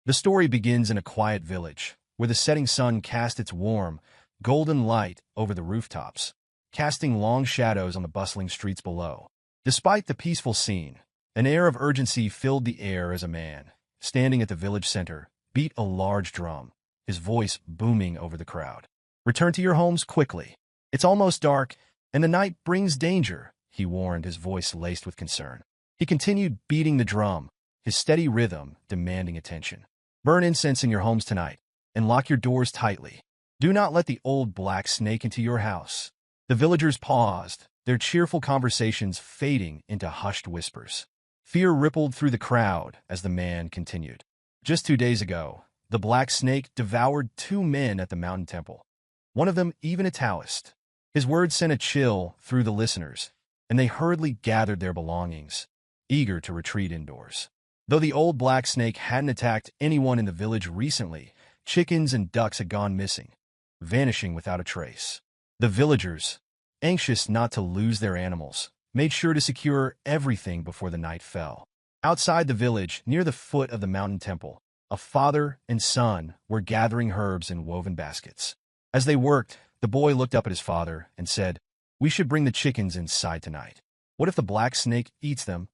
The story begins in a quiet village, where the setting sun cast its warm, golden light over the rooftops, casting long shadows on the bustling streets below. Despite the peaceful scene, an air of urgency filled the air as a man, standing at the village center, beat a large drum, his voice booming over the crowd. "Return to your homes quickly. It's almost dark, and the night brings danger," he warned, his voice laced with concern. He continued beating the drum, his steady rhythm demanding attention. "Burn incense in your homes tonight, and lock your doors tightly. Do not let the old black snake into your house." The villagers paused, their cheerful conversations fading into hushed whispers. Fear rippled through the crowd as the man continued. "Just 2 days ago, the black snake devoured 2 men at the mountain temple. One of them even a Taoist." His words sent a chill through the listeners, and they hurriedly gathered their belongings, eager to retreat indoors. Though the old black snake hadn't attacked anyone in the village recently, chickens and ducks had gone missing, vanishing without a trace. The villagers, anxious not to lose their animals, made sure to secure everything before the night fell. Outside the village, near the foot of the mountain temple, a father and son were gathering herbs in woven baskets. As they worked, the boy looked up at his father and said, "We should bring the chickens inside tonight. What if the black snake eats them?"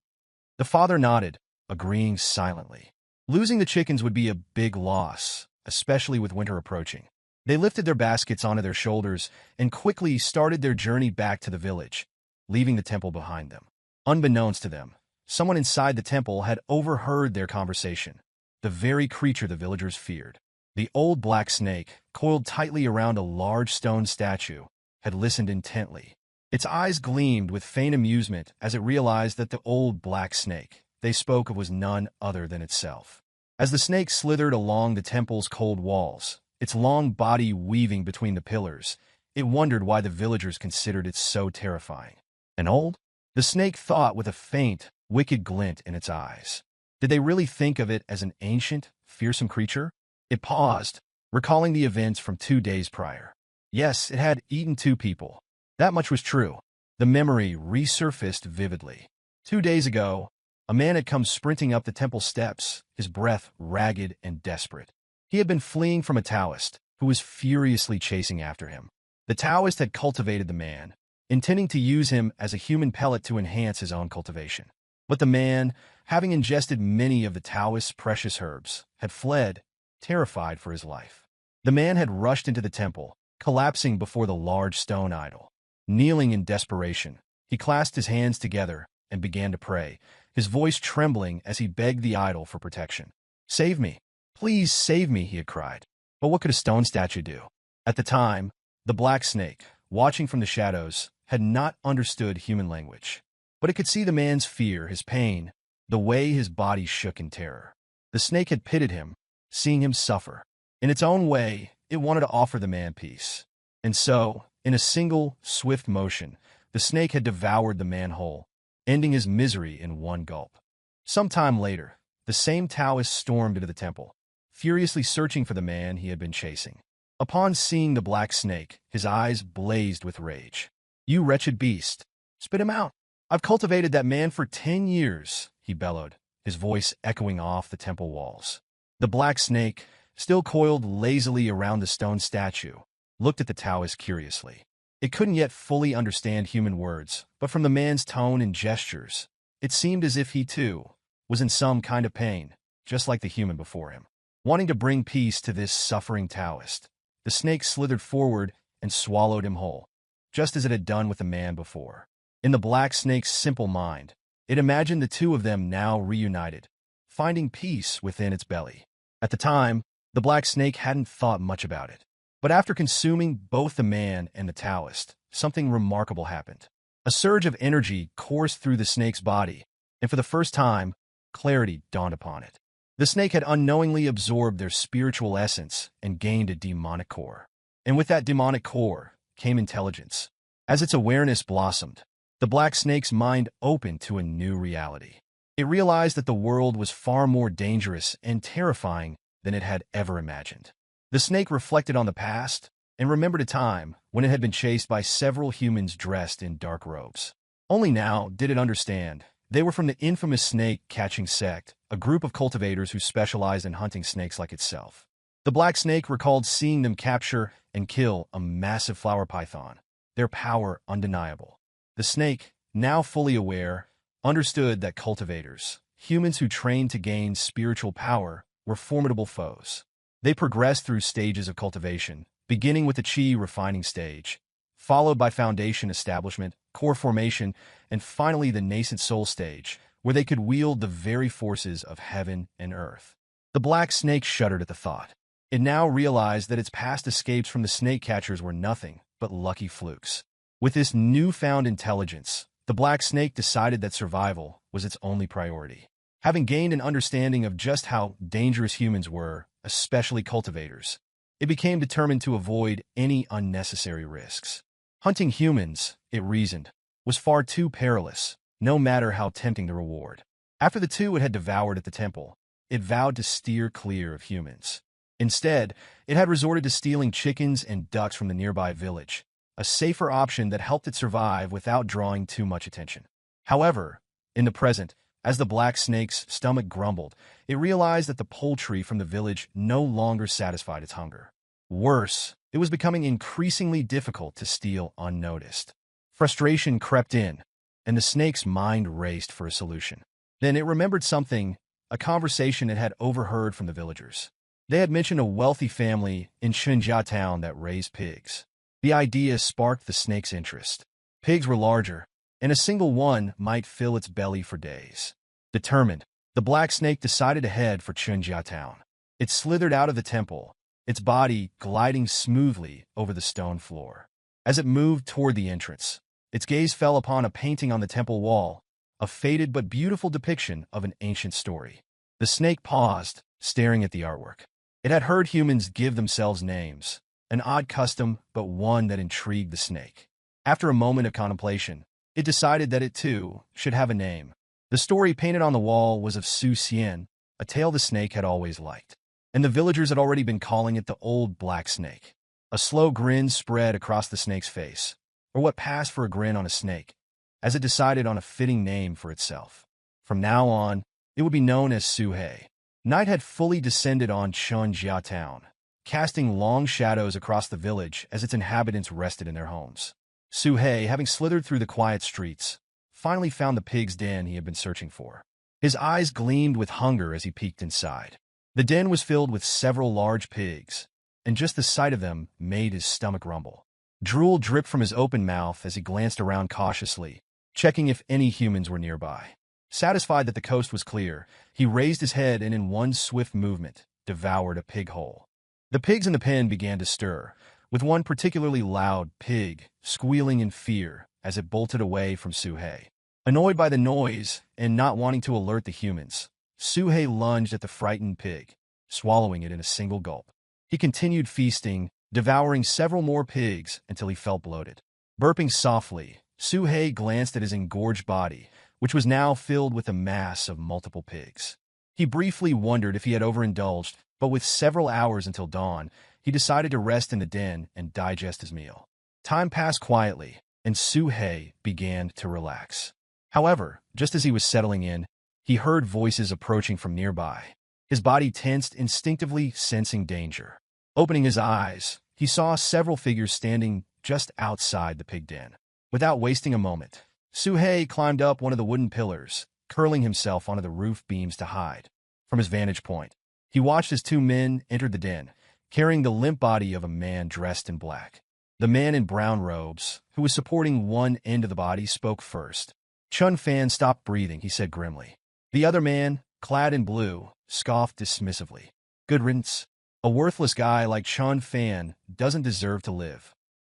The father nodded, agreeing silently. Losing the chickens would be a big loss, especially with winter approaching. They lifted their baskets onto their shoulders and quickly started their journey back to the village, leaving the temple behind them. Unbeknownst to them, someone inside the temple had overheard their conversation, the very creature the villagers feared. The old black snake, coiled tightly around a large stone statue, had listened intently. Its eyes gleamed with faint amusement as it realized that the old black snake they spoke of was none other than itself. As the snake slithered along the temple's cold walls, its long body weaving between the pillars, it wondered why the villagers considered it so terrifying. "And old?" the snake thought with a faint, wicked glint in its eyes. Did they really think of it as an ancient, fearsome creature? It paused, recalling the events from 2 days prior. Yes, it had eaten 2 people. That much was true. The memory resurfaced vividly. 2 days ago, a man had come sprinting up the temple steps, his breath ragged and desperate. He had been fleeing from a Taoist, who was furiously chasing after him. The Taoist had cultivated the man, intending to use him as a human pellet to enhance his own cultivation. But the man, having ingested many of the Taoist's precious herbs, had fled, terrified for his life. The man had rushed into the temple, collapsing before the large stone idol. Kneeling in desperation, he clasped his hands together and began to pray, his voice trembling as he begged the idol for protection. "Save me. Please save me," he had cried. But what could a stone statue do? At the time, the black snake, watching from the shadows, had not understood human language. But it could see the man's fear, his pain, the way his body shook in terror. The snake had pitied him, seeing him suffer. In its own way, it wanted to offer the man peace. And so, in a single, swift motion, the snake had devoured the man whole, ending his misery in one gulp. Some time later, the same Taoist stormed into the temple, furiously searching for the man he had been chasing. Upon seeing the black snake, his eyes blazed with rage. "You wretched beast! Spit him out! I've cultivated that man for 10 years, he bellowed, his voice echoing off the temple walls. The black snake, still coiled lazily around the stone statue, looked at the Taoist curiously. It couldn't yet fully understand human words, but from the man's tone and gestures, it seemed as if he, too, was in some kind of pain, just like the human before him. Wanting to bring peace to this suffering Taoist, the snake slithered forward and swallowed him whole, just as it had done with the man before. In the black snake's simple mind, it imagined the two of them now reunited, finding peace within its belly. At the time, the black snake hadn't thought much about it. But after consuming both the man and the Taoist, something remarkable happened. A surge of energy coursed through the snake's body, and for the first time, clarity dawned upon it. The snake had unknowingly absorbed their spiritual essence and gained a demonic core. And with that demonic core came intelligence. As its awareness blossomed, the black snake's mind opened to a new reality. It realized that the world was far more dangerous and terrifying than it had ever imagined. The snake reflected on the past and remembered a time when it had been chased by several humans dressed in dark robes. Only now did it understand they were from the infamous snake-catching sect a group of cultivators who specialized in hunting snakes like itself. The black snake recalled seeing them capture and kill a massive flower python, their power undeniable. The snake, now fully aware, understood that cultivators, humans who trained to gain spiritual power, were formidable foes. They progressed through stages of cultivation, beginning with the chi refining stage, followed by foundation establishment, core formation, and finally the nascent soul stage, where they could wield the very forces of heaven and earth. The black snake shuddered at the thought. It now realized that its past escapes from the snake catchers were nothing but lucky flukes. With this newfound intelligence, the black snake decided that survival was its only priority. Having gained an understanding of just how dangerous humans were, especially cultivators, it became determined to avoid any unnecessary risks. Hunting humans, it reasoned, was far too perilous, no matter how tempting the reward. After the two it had devoured at the temple, it vowed to steer clear of humans. Instead, it had resorted to stealing chickens and ducks from the nearby village, a safer option that helped it survive without drawing too much attention. However, in the present, as the black snake's stomach grumbled, it realized that the poultry from the village no longer satisfied its hunger. Worse, it was becoming increasingly difficult to steal unnoticed. Frustration crept in, and the snake's mind raced for a solution. Then it remembered something, a conversation it had overheard from the villagers. They had mentioned a wealthy family in Xinjia town that raised pigs. The idea sparked the snake's interest. Pigs were larger, and a single one might fill its belly for days. Determined, the black snake decided to head for Xinjia town. It slithered out of the temple, its body gliding smoothly over the stone floor. As it moved toward the entrance, its gaze fell upon a painting on the temple wall, a faded but beautiful depiction of an ancient story. The snake paused, staring at the artwork. It had heard humans give themselves names, an odd custom, but one that intrigued the snake. After a moment of contemplation, it decided that it, too, should have a name. The story painted on the wall was of Su Xian, a tale the snake had always liked. And the villagers had already been calling it the Old Black Snake. A slow grin spread across the snake's face, or what passed for a grin on a snake, as it decided on a fitting name for itself. From now on, it would be known as Su He. Night had fully descended on Xinjia town, casting long shadows across the village as its inhabitants rested in their homes. Su He, having slithered through the quiet streets, finally found the pig's den he had been searching for. His eyes gleamed with hunger as he peeked inside. The den was filled with several large pigs, and just the sight of them made his stomach rumble. Drool dripped from his open mouth as he glanced around cautiously, checking if any humans were nearby. Satisfied that the coast was clear, he raised his head and in one swift movement, devoured a pig whole. The pigs in the pen began to stir, with one particularly loud pig squealing in fear as it bolted away from Su He. Annoyed by the noise and not wanting to alert the humans, Su He lunged at the frightened pig, swallowing it in a single gulp. He continued feasting, devouring several more pigs until he felt bloated. Burping softly, Su He glanced at his engorged body, which was now filled with a mass of multiple pigs. He briefly wondered if he had overindulged, but with several hours until dawn, he decided to rest in the den and digest his meal. Time passed quietly, and Su He began to relax. However, just as he was settling in, he heard voices approaching from nearby. His body tensed, instinctively sensing danger. Opening his eyes, he saw several figures standing just outside the pig den. Without wasting a moment, Su He climbed up one of the wooden pillars, curling himself onto the roof beams to hide. From his vantage point, he watched as two men entered the den, carrying the limp body of a man dressed in black. The man in brown robes, who was supporting one end of the body, spoke first. Chun Fan stopped breathing, he said grimly. The other man, clad in blue, scoffed dismissively. Good riddance. A worthless guy like Chun Fan doesn't deserve to live.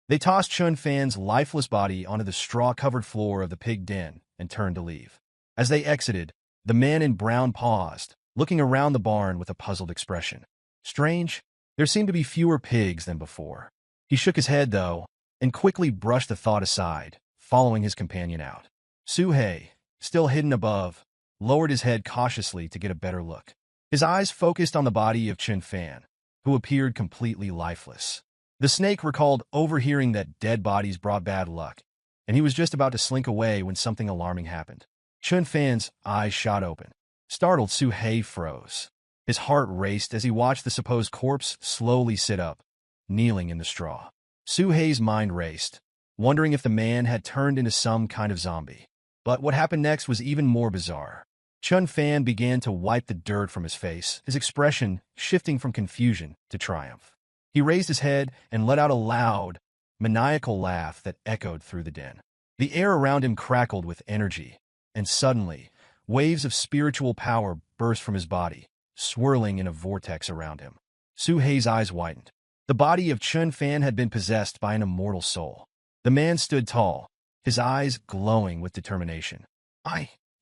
They tossed Chun Fan's lifeless body onto the straw-covered floor of the pig den and turned to leave. As they exited, the man in brown paused, looking around the barn with a puzzled expression. Strange, there seemed to be fewer pigs than before. He shook his head, though, and quickly brushed the thought aside, following his companion out. Su He, still hidden above, lowered his head cautiously to get a better look. His eyes focused on the body of Chun Fan, who appeared completely lifeless. The snake recalled overhearing that dead bodies brought bad luck, and he was just about to slink away when something alarming happened. Chun Fan's eyes shot open. Startled, Su-hei froze. His heart raced as he watched the supposed corpse slowly sit up, kneeling in the straw. Su-hei's mind raced, wondering if the man had turned into some kind of zombie. But what happened next was even more bizarre. Chun Fan began to wipe the dirt from his face, his expression shifting from confusion to triumph. He raised his head and let out a loud, maniacal laugh that echoed through the den. The air around him crackled with energy, and suddenly, waves of spiritual power burst from his body, swirling in a vortex around him. Su-hei's eyes widened. The body of Chun Fan had been possessed by an immortal soul. The man stood tall, his eyes glowing with determination.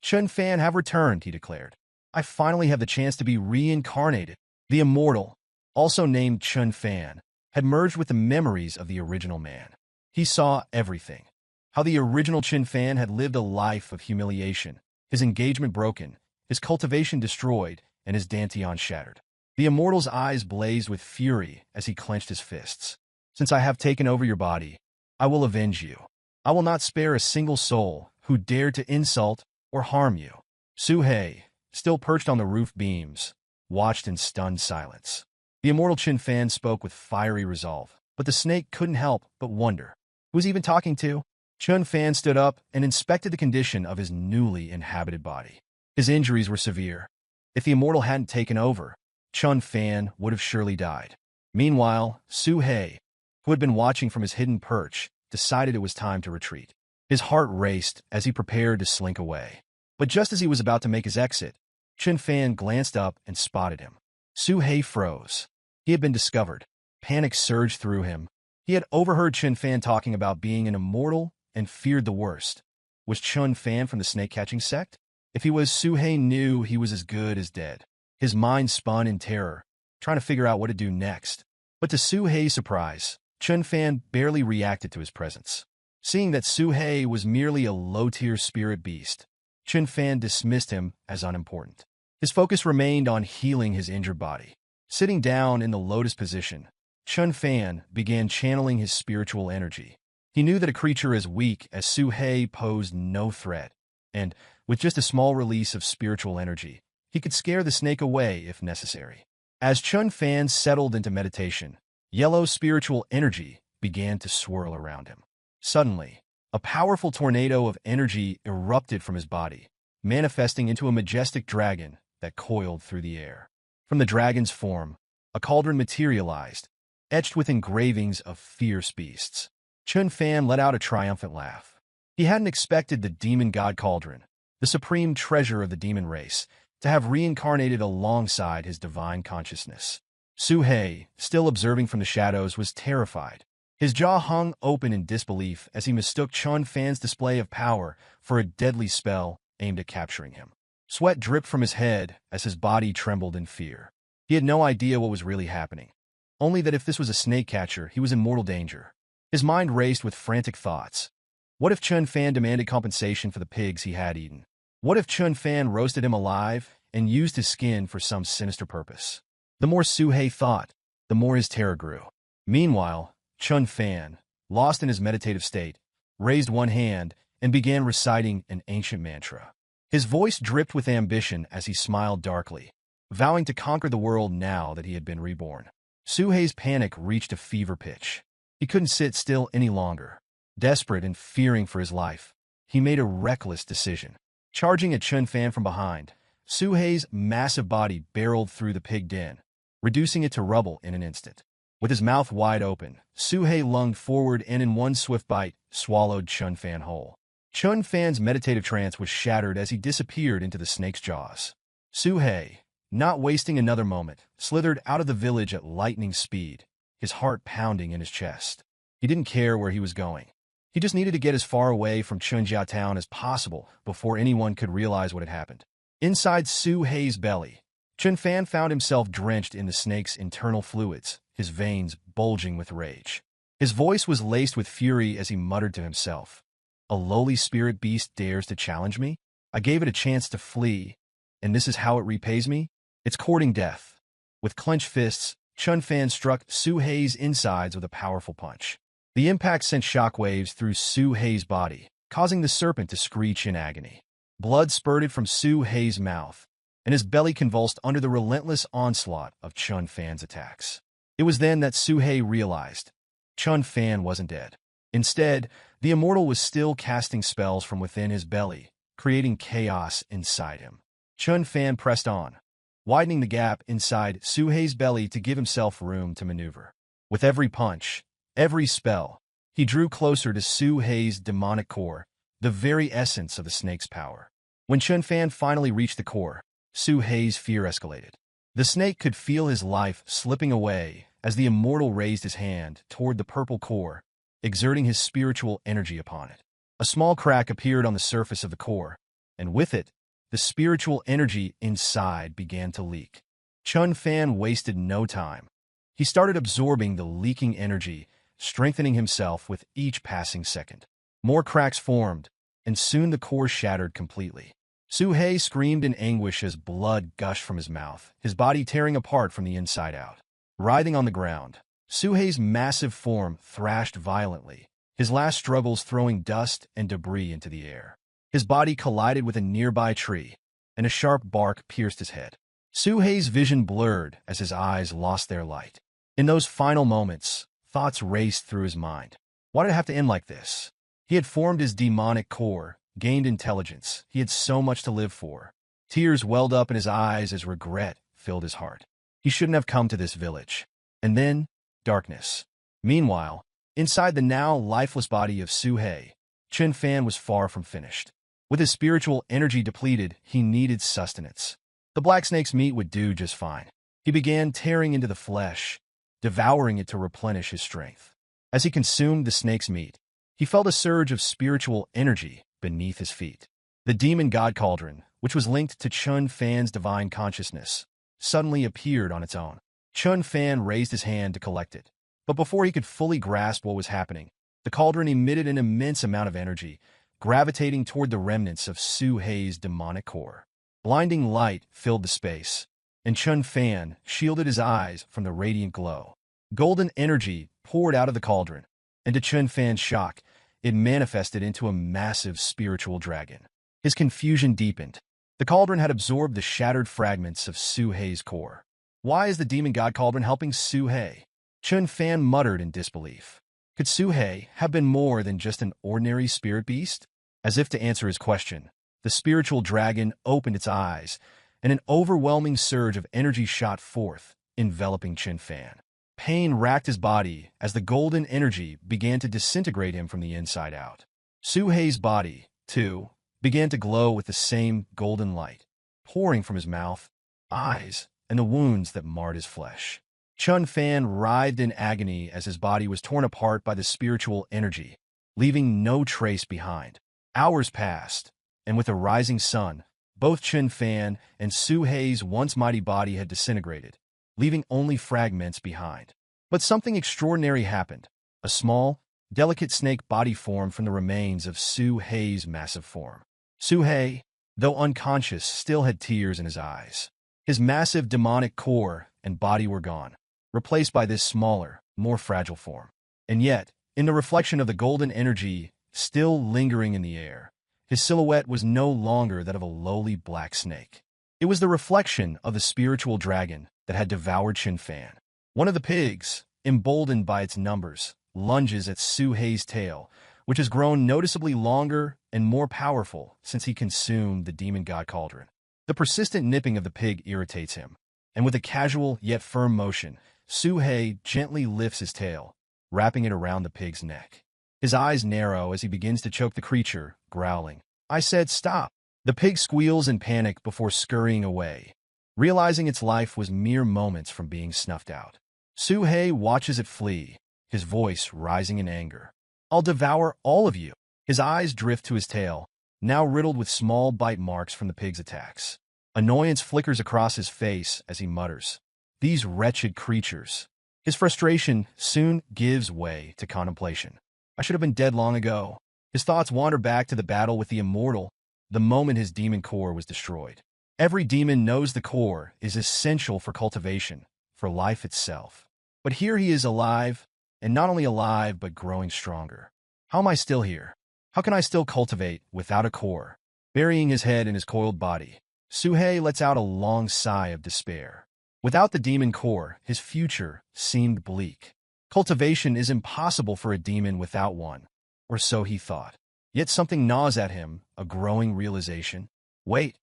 Chun Fan have returned, he declared. I finally have the chance to be reincarnated. The immortal, also named Chun Fan, had merged with the memories of the original man. He saw everything. How the original Chun Fan had lived a life of humiliation, his engagement broken, his cultivation destroyed, and his dantian shattered. The immortal's eyes blazed with fury as he clenched his fists. Since I have taken over your body, I will avenge you. I will not spare a single soul who dared to insult or harm you. Su-hei, still perched on the roof beams, watched in stunned silence. The immortal Chun Fan spoke with fiery resolve, but the snake couldn't help but wonder. Who was he even talking to? Chun Fan stood up and inspected the condition of his newly inhabited body. His injuries were severe. If the immortal hadn't taken over, Chun Fan would have surely died. Meanwhile, Su-hei, who had been watching from his hidden perch, decided it was time to retreat. His heart raced as he prepared to slink away. But just as he was about to make his exit, Chun Fan glanced up and spotted him. Su-hei froze. He had been discovered. Panic surged through him. He had overheard Chun Fan talking about being an immortal and feared the worst. Was Chun Fan from the snake-catching sect? If he was, Su-hei knew he was as good as dead. His mind spun in terror, trying to figure out what to do next. But to Su-hei's surprise, Chun Fan barely reacted to his presence. Seeing that Su-hei was merely a low-tier spirit beast, Chun Fan dismissed him as unimportant. His focus remained on healing his injured body. Sitting down in the lotus position, Chun Fan began channeling his spiritual energy. He knew that a creature as weak as Su-hei posed no threat, and, with just a small release of spiritual energy, he could scare the snake away if necessary. As Chun Fan settled into meditation, yellow spiritual energy began to swirl around him. Suddenly, a powerful tornado of energy erupted from his body, manifesting into a majestic dragon that coiled through the air. From the dragon's form, a cauldron materialized, etched with engravings of fierce beasts. Chun Fan let out a triumphant laugh. He hadn't expected the demon god cauldron, the supreme treasure of the demon race, to have reincarnated alongside his divine consciousness. Su-hei, still observing from the shadows, was terrified. His jaw hung open in disbelief as he mistook Chun Fan's display of power for a deadly spell aimed at capturing him. Sweat dripped from his head as his body trembled in fear. He had no idea what was really happening, only that if this was a snake catcher, he was in mortal danger. His mind raced with frantic thoughts. What if Chun Fan demanded compensation for the pigs he had eaten? What if Chun Fan roasted him alive and used his skin for some sinister purpose? The more Su-hei thought, the more his terror grew. Meanwhile, Chun Fan, lost in his meditative state, raised one hand and began reciting an ancient mantra. His voice dripped with ambition as he smiled darkly, vowing to conquer the world now that he had been reborn. Su-hei's panic reached a fever pitch. He couldn't sit still any longer. Desperate and fearing for his life, he made a reckless decision. Charging at Chun Fan from behind, Su-hei's massive body barreled through the pig den, reducing it to rubble in an instant. With his mouth wide open, Su-hei lunged forward and in one swift bite, swallowed Chun Fan whole. Chun Fan's meditative trance was shattered as he disappeared into the snake's jaws. Su-hei, not wasting another moment, slithered out of the village at lightning speed, his heart pounding in his chest. He didn't care where he was going. He just needed to get as far away from Chunjiao Town as possible before anyone could realize what had happened. Inside Su-hei's belly, Chun Fan found himself drenched in the snake's internal fluids, his veins bulging with rage. His voice was laced with fury as he muttered to himself, "A lowly spirit beast dares to challenge me? I gave it a chance to flee, and this is how it repays me? It's courting death." With clenched fists, Chun Fan struck Su-hei's insides with a powerful punch. The impact sent shockwaves through Su-hei's body, causing the serpent to screech in agony. Blood spurted from Su-hei's mouth, and his belly convulsed under the relentless onslaught of Chun Fan's attacks. It was then that Suhei realized Chun Fan wasn't dead. Instead, the immortal was still casting spells from within his belly, creating chaos inside him. Chun Fan pressed on, widening the gap inside Suhei's belly to give himself room to maneuver. With every punch, every spell, he drew closer to Suhei's demonic core, the very essence of the snake's power. When Chun Fan finally reached the core, Suhei's fear escalated. The snake could feel his life slipping away as the immortal raised his hand toward the purple core, exerting his spiritual energy upon it. A small crack appeared on the surface of the core, and with it, the spiritual energy inside began to leak. Chun Fan wasted no time. He started absorbing the leaking energy, strengthening himself with each passing second. More cracks formed, and soon the core shattered completely. Suhei screamed in anguish as blood gushed from his mouth, his body tearing apart from the inside out. Writhing on the ground, Suhei's massive form thrashed violently, his last struggles throwing dust and debris into the air. His body collided with a nearby tree, and a sharp bark pierced his head. Suhei's vision blurred as his eyes lost their light. In those final moments, thoughts raced through his mind. Why did it have to end like this? He had formed his demonic core, gained intelligence. He had so much to live for. Tears welled up in his eyes as regret filled his heart. He shouldn't have come to this village. And then, darkness. Meanwhile, inside the now lifeless body of Suhei, Chun Fan was far from finished. With his spiritual energy depleted, he needed sustenance. The black snake's meat would do just fine. He began tearing into the flesh, devouring it to replenish his strength. As he consumed the snake's meat, he felt a surge of spiritual energy beneath his feet. The demon god cauldron, which was linked to Chun Fan's divine consciousness, suddenly appeared on its own. Chun Fan raised his hand to collect it. But before he could fully grasp what was happening, the cauldron emitted an immense amount of energy, gravitating toward the remnants of Suhei's demonic core. Blinding light filled the space, and Chun Fan shielded his eyes from the radiant glow. Golden energy poured out of the cauldron, and to Chun Fan's shock, it manifested into a massive spiritual dragon. His confusion deepened. The cauldron had absorbed the shattered fragments of Suhei's core. Why is the demon god cauldron helping Suhei? Chun Fan muttered in disbelief. Could Suhei have been more than just an ordinary spirit beast? As if to answer his question, the spiritual dragon opened its eyes, and an overwhelming surge of energy shot forth, enveloping Chun Fan. Pain racked his body as the golden energy began to disintegrate him from the inside out. Suhei's body, too, began to glow with the same golden light, pouring from his mouth, eyes, and the wounds that marred his flesh. Chun Fan writhed in agony as his body was torn apart by the spiritual energy, leaving no trace behind. Hours passed, and with a rising sun, both Chun Fan and Suhei's once mighty body had disintegrated, leaving only fragments behind. But something extraordinary happened. A small, delicate snake body formed from the remains of Suhei's massive form. Suhei, though unconscious, still had tears in his eyes. His massive demonic core and body were gone, replaced by this smaller, more fragile form. And yet, in the reflection of the golden energy still lingering in the air, his silhouette was no longer that of a lowly black snake. It was the reflection of the spiritual dragon that had devoured Chun Fan. One of the pigs, emboldened by its numbers, lunges at Suhei's tail, which has grown noticeably longer and more powerful since he consumed the demon god cauldron. The persistent nipping of the pig irritates him, and with a casual yet firm motion, Suhei gently lifts his tail, wrapping it around the pig's neck. His eyes narrow as he begins to choke the creature, growling, "I said stop!" The pig squeals in panic before scurrying away, realizing its life was mere moments from being snuffed out. Suhei watches it flee, his voice rising in anger. "I'll devour all of you!" His eyes drift to his tail, now riddled with small bite marks from the pig's attacks. Annoyance flickers across his face as he mutters, "These wretched creatures." His frustration soon gives way to contemplation. "I should have been dead long ago." His thoughts wander back to the battle with the immortal, the moment his demon core was destroyed. Every demon knows the core is essential for cultivation, for life itself. But here he is alive, and not only alive, but growing stronger. How am I still here? How can I still cultivate without a core? Burying his head in his coiled body, Suhei lets out a long sigh of despair. Without the demon core, his future seemed bleak. Cultivation is impossible for a demon without one, or so he thought. Yet something gnaws at him, a growing realization. Wait,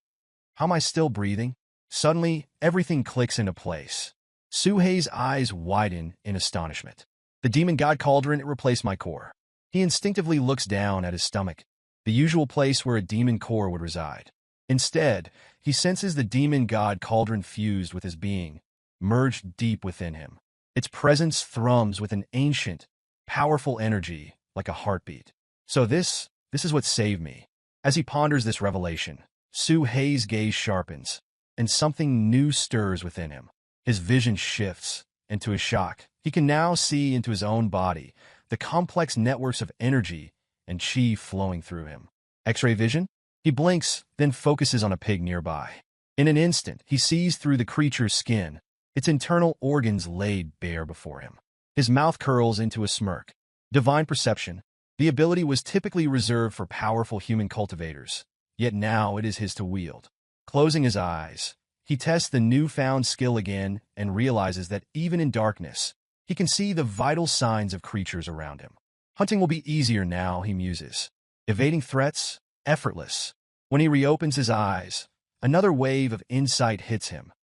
how am I still breathing? Suddenly, everything clicks into place. Suhei's eyes widen in astonishment. The demon god cauldron replaced my core. He instinctively looks down at his stomach, the usual place where a demon core would reside. Instead, he senses the demon god cauldron fused with his being, merged deep within him. Its presence thrums with an ancient, powerful energy like a heartbeat. So this is what saved me. As he ponders this revelation, Suhei's gaze sharpens, and something new stirs within him. His vision shifts, and to his shock, he can now see into his own body, the complex networks of energy and chi flowing through him. X-ray vision? He blinks, then focuses on a pig nearby. In an instant, he sees through the creature's skin, its internal organs laid bare before him. His mouth curls into a smirk. Divine perception. The ability was typically reserved for powerful human cultivators, yet now it is his to wield. Closing his eyes, he tests the newfound skill again and realizes that even in darkness, he can see the vital signs of creatures around him. Hunting will be easier now, he muses. Evading threats, effortless. When he reopens his eyes, another wave of insight hits him.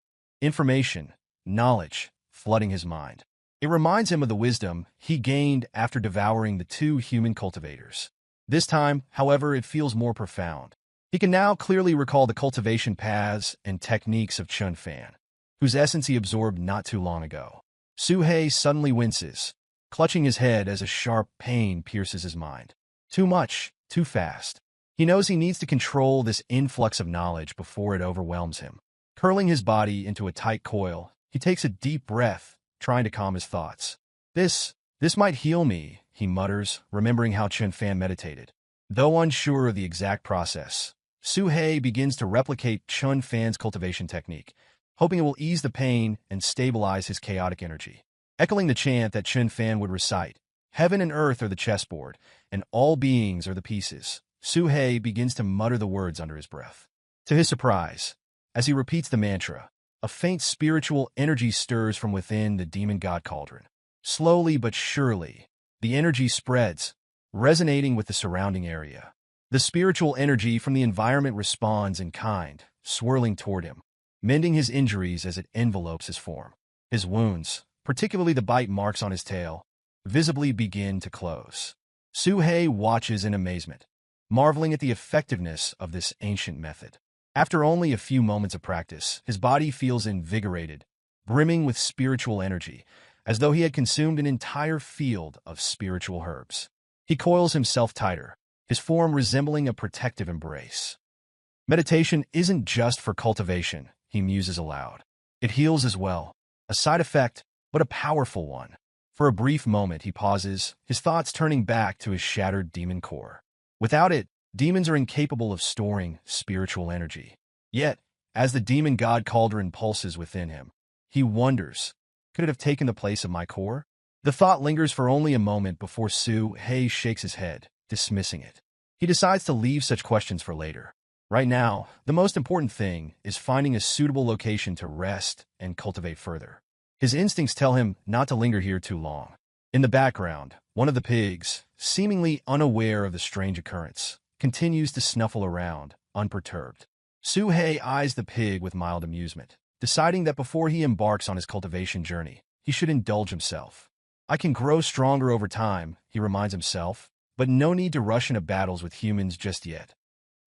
Information, knowledge, flooding his mind. It reminds him of the wisdom he gained after devouring the two human cultivators. This time, however, it feels more profound. He can now clearly recall the cultivation paths and techniques of Chun Fan, whose essence he absorbed not too long ago. Suhei suddenly winces, clutching his head as a sharp pain pierces his mind. Too much, too fast. He knows he needs to control this influx of knowledge before it overwhelms him. Curling his body into a tight coil, he takes a deep breath, trying to calm his thoughts. This might heal me, he mutters, remembering how Chun Fan meditated. Though unsure of the exact process, Suhei begins to replicate Chun Fan's cultivation technique, hoping it will ease the pain and stabilize his chaotic energy. Echoing the chant that Chun Fan would recite, "Heaven and earth are the chessboard, and all beings are the pieces," Suhei begins to mutter the words under his breath. To his surprise, as he repeats the mantra, a faint spiritual energy stirs from within the demon god cauldron. Slowly but surely, the energy spreads, resonating with the surrounding area. The spiritual energy from the environment responds in kind, swirling toward him, mending his injuries as it envelopes his form. His wounds, particularly the bite marks on his tail, visibly begin to close. Suhei watches in amazement, marveling at the effectiveness of this ancient method. After only a few moments of practice, his body feels invigorated, brimming with spiritual energy, as though he had consumed an entire field of spiritual herbs. He coils himself tighter, his form resembling a protective embrace. Meditation isn't just for cultivation, he muses aloud. It heals as well, a side effect, but a powerful one. For a brief moment he pauses, his thoughts turning back to his shattered demon core. Without it, demons are incapable of storing spiritual energy. Yet, as the demon god cauldron pulses within him, he wonders, could it have taken the place of my core? The thought lingers for only a moment before Suhei shakes his head, dismissing it. He decides to leave such questions for later. Right now, the most important thing is finding a suitable location to rest and cultivate further. His instincts tell him not to linger here too long. In the background, one of the pigs, seemingly unaware of the strange occurrence, continues to snuffle around, unperturbed. Suhei eyes the pig with mild amusement, deciding that before he embarks on his cultivation journey, he should indulge himself. I can grow stronger over time, he reminds himself, but no need to rush into battles with humans just yet.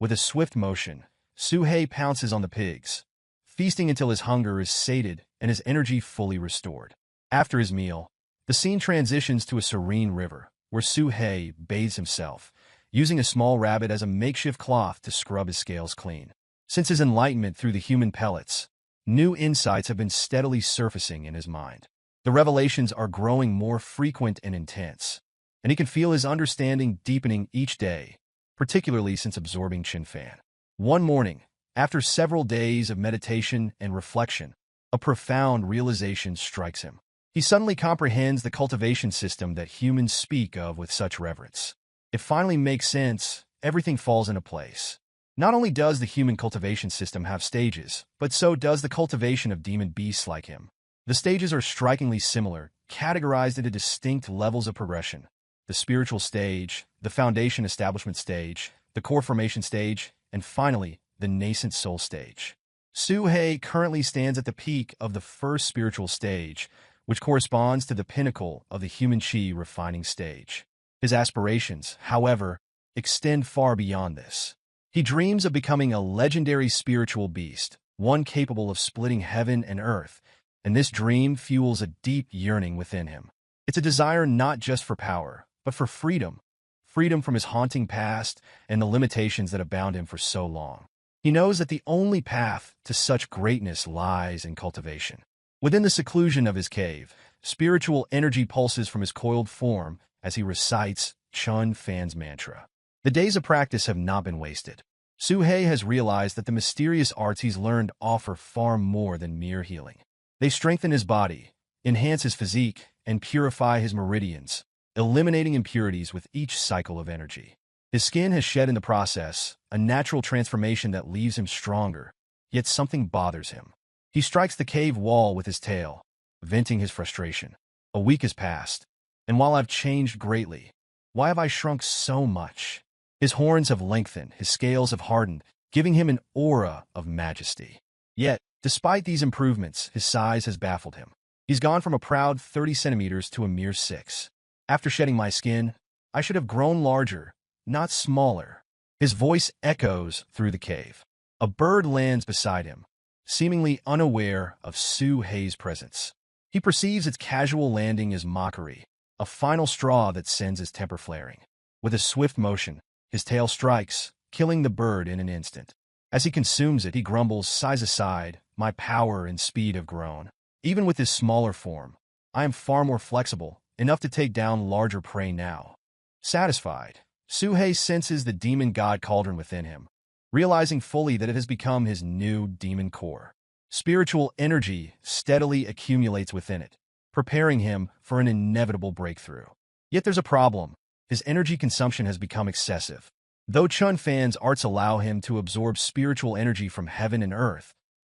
With a swift motion, Suhei pounces on the pigs, feasting until his hunger is sated and his energy fully restored. After his meal, the scene transitions to a serene river, where Suhei bathes himself, using a small rabbit as a makeshift cloth to scrub his scales clean. Since his enlightenment through the human pellets, new insights have been steadily surfacing in his mind. The revelations are growing more frequent and intense, and he can feel his understanding deepening each day, particularly since absorbing Chun Fan. One morning, after several days of meditation and reflection, a profound realization strikes him. He suddenly comprehends the cultivation system that humans speak of with such reverence. It finally makes sense, everything falls into place. Not only does the human cultivation system have stages, but so does the cultivation of demon beasts like him. The stages are strikingly similar, categorized into distinct levels of progression: the spiritual stage, the foundation establishment stage, the core formation stage, and finally, the nascent soul stage. Suhei currently stands at the peak of the first spiritual stage, which corresponds to the pinnacle of the human chi refining stage. His aspirations, however, extend far beyond this. He dreams of becoming a legendary spiritual beast, one capable of splitting heaven and earth, and this dream fuels a deep yearning within him. It's a desire not just for power, but for freedom. Freedom from his haunting past and the limitations that have bound him for so long. He knows that the only path to such greatness lies in cultivation. Within the seclusion of his cave, spiritual energy pulses from his coiled form as he recites Chun Fan's mantra. The days of practice have not been wasted. Suhei has realized that the mysterious arts he's learned offer far more than mere healing. They strengthen his body, enhance his physique, and purify his meridians, eliminating impurities with each cycle of energy. His skin has shed in the process, a natural transformation that leaves him stronger, yet something bothers him. He strikes the cave wall with his tail, venting his frustration. A week has passed, and while I've changed greatly, why have I shrunk so much? His horns have lengthened, his scales have hardened, giving him an aura of majesty. Yet, despite these improvements, his size has baffled him. He's gone from a proud 30 centimeters to a mere 6. After shedding my skin, I should have grown larger, not smaller. His voice echoes through the cave. A bird lands beside him, seemingly unaware of Suhei's presence. He perceives its casual landing as mockery, a final straw that sends his temper flaring. With a swift motion, his tail strikes, killing the bird in an instant. As he consumes it, he grumbles, sighs aside, "My power and speed have grown. Even with his smaller form, I am far more flexible, enough to take down larger prey now." Satisfied, Suhei senses the demon god cauldron within him, realizing fully that it has become his new demon core. Spiritual energy steadily accumulates within it, preparing him for an inevitable breakthrough. Yet there's a problem. His energy consumption has become excessive. Though Chun Fan's arts allow him to absorb spiritual energy from heaven and earth,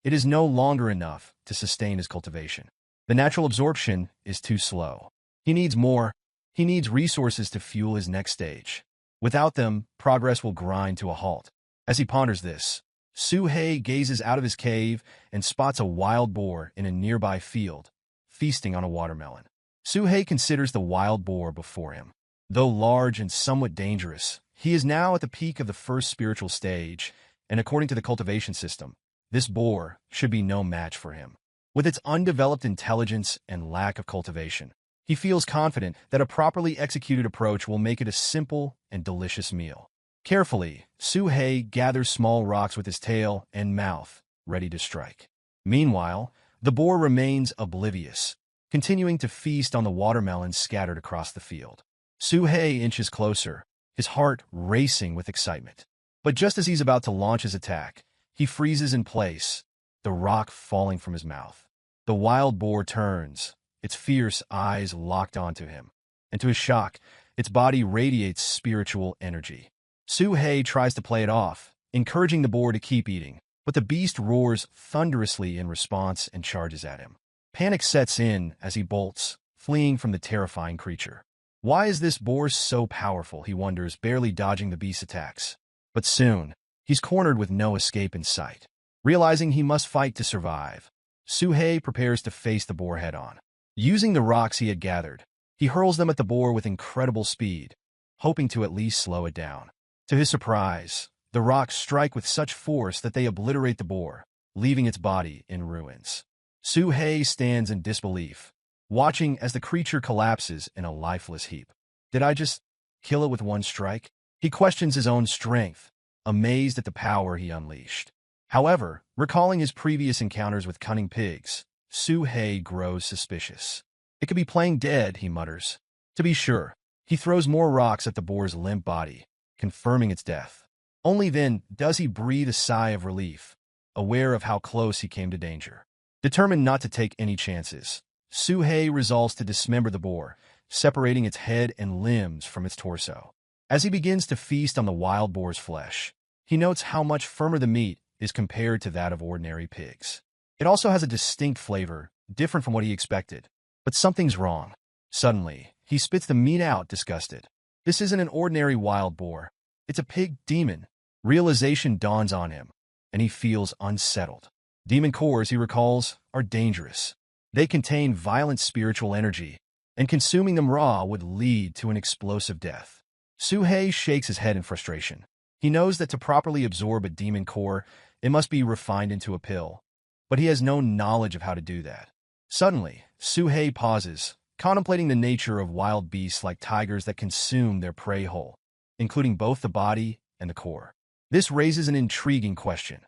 it is no longer enough to sustain his cultivation. The natural absorption is too slow. He needs more. He needs resources to fuel his next stage. Without them, progress will grind to a halt. As he ponders this, Suhei gazes out of his cave and spots a wild boar in a nearby field, feasting on a watermelon. Suhei considers the wild boar before him. Though large and somewhat dangerous, he is now at the peak of the first spiritual stage, and according to the cultivation system, this boar should be no match for him. With its undeveloped intelligence and lack of cultivation, he feels confident that a properly executed approach will make it a simple and delicious meal. Carefully, Suhei gathers small rocks with his tail and mouth, ready to strike. Meanwhile, the boar remains oblivious, continuing to feast on the watermelons scattered across the field. Suhei inches closer, his heart racing with excitement. But just as he's about to launch his attack, he freezes in place, the rock falling from his mouth. The wild boar turns, its fierce eyes locked onto him, and to his shock, its body radiates spiritual energy. Suhei tries to play it off, encouraging the boar to keep eating, but the beast roars thunderously in response and charges at him. Panic sets in as he bolts, fleeing from the terrifying creature. Why is this boar so powerful, he wonders, barely dodging the beast's attacks. But soon, he's cornered with no escape in sight. Realizing he must fight to survive, Suhei prepares to face the boar head-on. Using the rocks he had gathered, he hurls them at the boar with incredible speed, hoping to at least slow it down. To his surprise, the rocks strike with such force that they obliterate the boar, leaving its body in ruins. Suhei stands in disbelief, watching as the creature collapses in a lifeless heap. Did I just kill it with one strike? He questions his own strength, amazed at the power he unleashed. However, recalling his previous encounters with cunning pigs, Suhei grows suspicious. It could be playing dead, he mutters. To be sure, he throws more rocks at the boar's limp body, confirming its death. Only then does he breathe a sigh of relief, aware of how close he came to danger. Determined not to take any chances, Suhei resolves to dismember the boar, separating its head and limbs from its torso. As he begins to feast on the wild boar's flesh, He notes how much firmer the meat is compared to that of ordinary pigs. It also has a distinct flavor, different from what he expected. But something's wrong. Suddenly, he spits the meat out, disgusted. This isn't an ordinary wild boar. It's a pig demon. Realization dawns on him, and he feels unsettled. Demon cores, he recalls, are dangerous. They contain violent spiritual energy, and consuming them raw would lead to an explosive death. Suhei shakes his head in frustration. He knows that to properly absorb a demon core, it must be refined into a pill, but he has no knowledge of how to do that. Suddenly, Suhei pauses, contemplating the nature of wild beasts like tigers that consume their prey whole, including both the body and the core. This raises an intriguing question.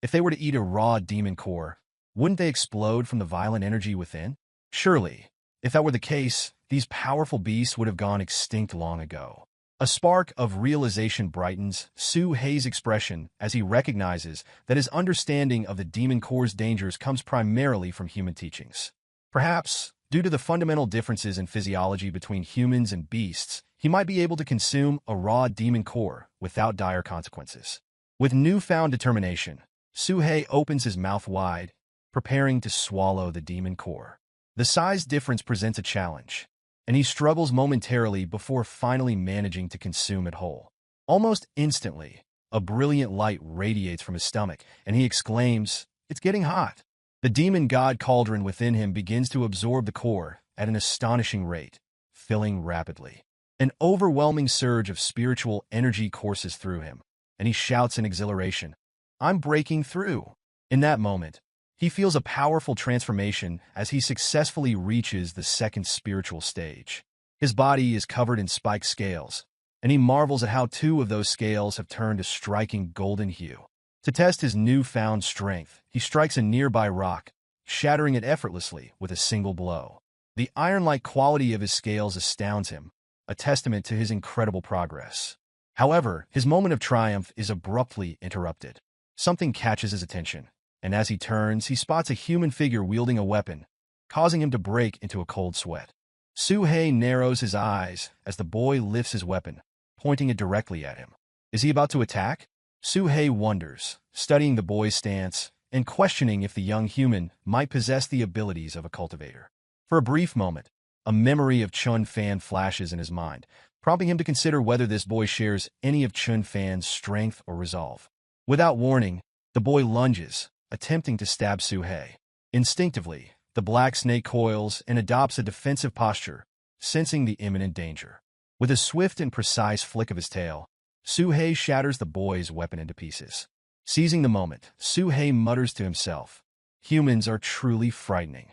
If they were to eat a raw demon core, wouldn't they explode from the violent energy within? Surely, if that were the case, these powerful beasts would have gone extinct long ago. A spark of realization brightens Suhei's expression as he recognizes that his understanding of the demon core's dangers comes primarily from human teachings. Perhaps, due to the fundamental differences in physiology between humans and beasts, he might be able to consume a raw demon core without dire consequences. With newfound determination, Suhei opens his mouth wide, preparing to swallow the demon core. The size difference presents a challenge, and he struggles momentarily before finally managing to consume it whole. Almost instantly, a brilliant light radiates from his stomach, and he exclaims, "It's getting hot." The demon god cauldron within him begins to absorb the core at an astonishing rate, filling rapidly. An overwhelming surge of spiritual energy courses through him, and he shouts in exhilaration, "I'm breaking through." In that moment, he feels a powerful transformation as he successfully reaches the second spiritual stage. His body is covered in spiked scales, and he marvels at how two of those scales have turned a striking golden hue. To test his newfound strength, he strikes a nearby rock, shattering it effortlessly with a single blow. The iron-like quality of his scales astounds him, a testament to his incredible progress. However, his moment of triumph is abruptly interrupted. Something catches his attention, and as he turns, he spots a human figure wielding a weapon, causing him to break into a cold sweat. Suhei narrows his eyes as the boy lifts his weapon, pointing it directly at him. Is he about to attack? Suhei wonders, studying the boy's stance and questioning if the young human might possess the abilities of a cultivator. For a brief moment, a memory of Chun Fan flashes in his mind, prompting him to consider whether this boy shares any of Chun Fan's strength or resolve. Without warning, the boy lunges, attempting to stab Suhei. Instinctively, the black snake coils and adopts a defensive posture, sensing the imminent danger. With a swift and precise flick of his tail, Suhei shatters the boy's weapon into pieces. Seizing the moment, Suhei mutters to himself, "Humans are truly frightening."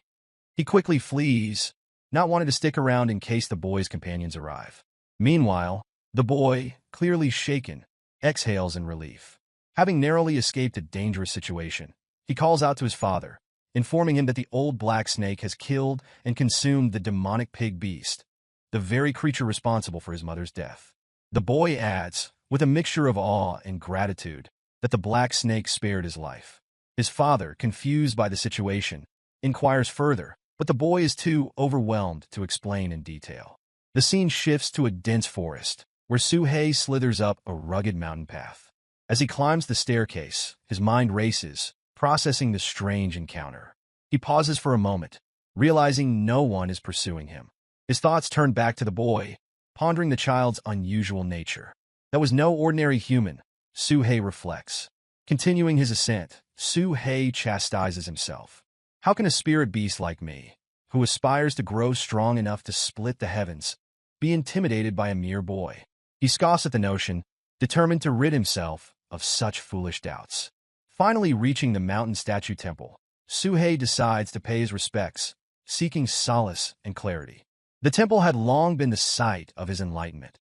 He quickly flees, not wanting to stick around in case the boy's companions arrive. Meanwhile, the boy, clearly shaken, exhales in relief. Having narrowly escaped a dangerous situation, he calls out to his father, informing him that the old black snake has killed and consumed the demonic pig beast, the very creature responsible for his mother's death. The boy adds, with a mixture of awe and gratitude, that the black snake spared his life. His father, confused by the situation, inquires further, but the boy is too overwhelmed to explain in detail. The scene shifts to a dense forest, where Suhei slithers up a rugged mountain path. As he climbs the staircase, his mind races, processing the strange encounter. He pauses for a moment, realizing no one is pursuing him. His thoughts turn back to the boy, pondering the child's unusual nature. That was no ordinary human, Suhei reflects. Continuing his ascent, Suhei chastises himself. How can a spirit beast like me, who aspires to grow strong enough to split the heavens, be intimidated by a mere boy? He scoffs at the notion, determined to rid himself of such foolish doubts. Finally reaching the mountain statue temple, Suhei decides to pay his respects, seeking solace and clarity. The temple had long been the site of his enlightenment,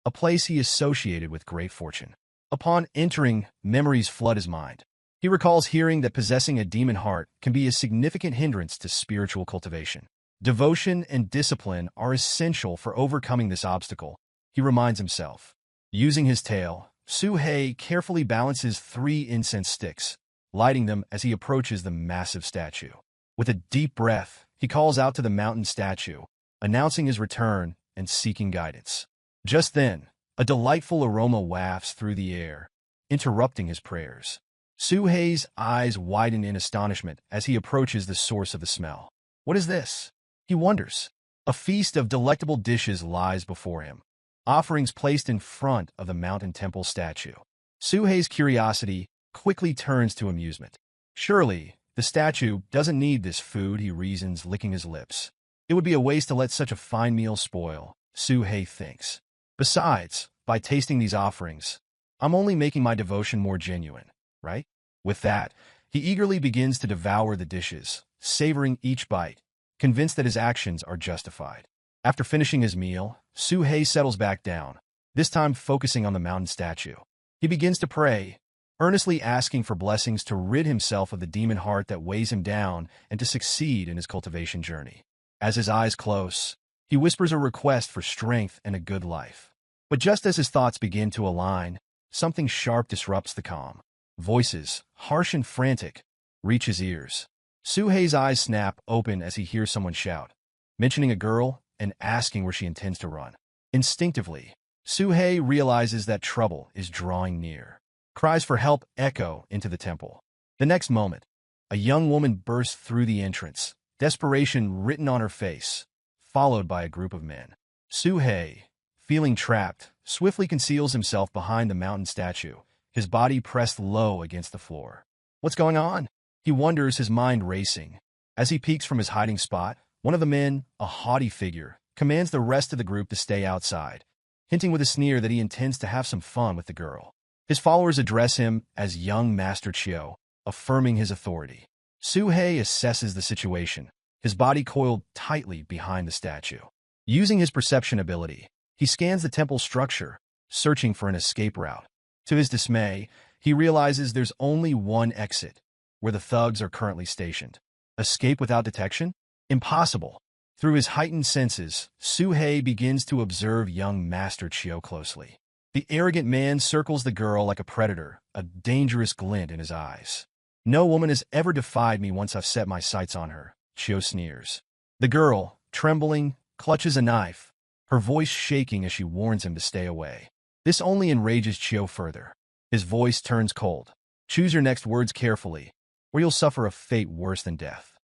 a place he associated with great fortune. Upon entering, memories flood his mind. He recalls hearing that possessing a demon heart can be a significant hindrance to spiritual cultivation. Devotion and discipline are essential for overcoming this obstacle, he reminds himself. Using his tail, Suhei carefully balances 3 incense sticks, lighting them as he approaches the massive statue. With a deep breath, he calls out to the mountain statue, announcing his return and seeking guidance. Just then, a delightful aroma wafts through the air, interrupting his prayers. Suhei's eyes widen in astonishment as he approaches the source of the smell. What is this? He wonders. A feast of delectable dishes lies before him, offerings placed in front of the mountain temple statue. Suhei's curiosity quickly turns to amusement. Surely, the statue doesn't need this food, he reasons, licking his lips. It would be a waste to let such a fine meal spoil, Suhei thinks. Besides, by tasting these offerings, I'm only making my devotion more genuine, right? With that, he eagerly begins to devour the dishes, savoring each bite, convinced that his actions are justified. After finishing his meal, Suhei settles back down, this time focusing on the mountain statue. He begins to pray, earnestly asking for blessings to rid himself of the demon heart that weighs him down and to succeed in his cultivation journey. As his eyes close, he whispers a request for strength and a good life. But just as his thoughts begin to align, something sharp disrupts the calm. Voices, harsh and frantic, reach his ears. Suhei's eyes snap open as he hears someone shout, mentioning a girl and asking where she intends to run. Instinctively, Suhei realizes that trouble is drawing near. Cries for help echo into the temple. The next moment, a young woman bursts through the entrance, desperation written on her face, followed by a group of men. Suhei, feeling trapped, swiftly conceals himself behind the mountain statue, his body pressed low against the floor. What's going on? He wonders, his mind racing. As he peeks from his hiding spot, one of the men, a haughty figure, commands the rest of the group to stay outside, hinting with a sneer that he intends to have some fun with the girl. His followers address him as young Master Chiu, affirming his authority. Suhei assesses the situation, his body coiled tightly behind the statue. Using his perception ability, he scans the temple structure, searching for an escape route. To his dismay, he realizes there's only one exit, where the thugs are currently stationed. Escape without detection? Impossible. Through his heightened senses, Suhei begins to observe young Master Chiu closely. The arrogant man circles the girl like a predator, a dangerous glint in his eyes. No woman has ever defied me once I've set my sights on her, Chiu sneers. The girl, trembling, clutches a knife, her voice shaking as she warns him to stay away. This only enrages Chiu further. His voice turns cold. Choose your next words carefully, or you'll suffer a fate worse than death.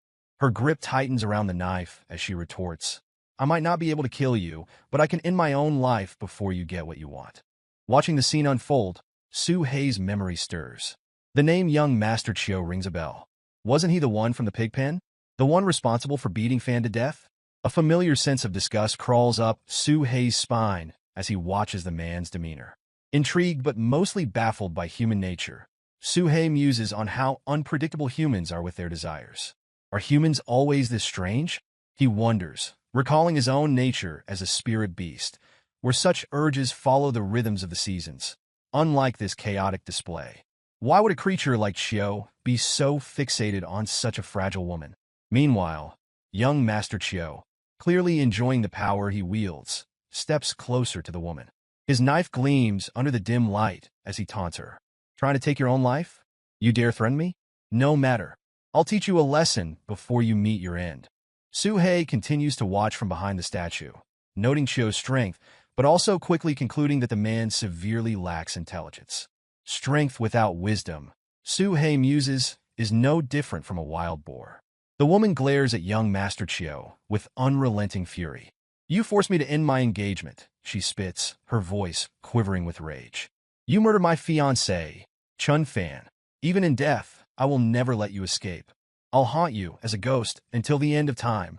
Her grip tightens around the knife as she retorts, I might not be able to kill you, but I can end my own life before you get what you want. Watching the scene unfold, Suhei's memory stirs. The name young Master Chiu rings a bell. Wasn't he the one from the pig pen? The one responsible for beating Fan to death? A familiar sense of disgust crawls up Suhei's spine as he watches the man's demeanor. Intrigued but mostly baffled by human nature, Suhei muses on how unpredictable humans are with their desires. Are humans always this strange? He wonders, recalling his own nature as a spirit beast, where such urges follow the rhythms of the seasons, unlike this chaotic display. Why would a creature like Chiu be so fixated on such a fragile woman? Meanwhile, young Master Chiu, clearly enjoying the power he wields, steps closer to the woman. His knife gleams under the dim light as he taunts her. Trying to take your own life? You dare threaten me? No matter. I'll teach you a lesson before you meet your end. Suhei continues to watch from behind the statue, noting Chiu's strength, but also quickly concluding that the man severely lacks intelligence. Strength without wisdom, Suhei muses, is no different from a wild boar. The woman glares at young Master Chiu with unrelenting fury. You forced me to end my engagement, she spits, her voice quivering with rage. You murdered my fiancé, Chun Fan. Even in death, I will never let you escape. I'll haunt you as a ghost until the end of time.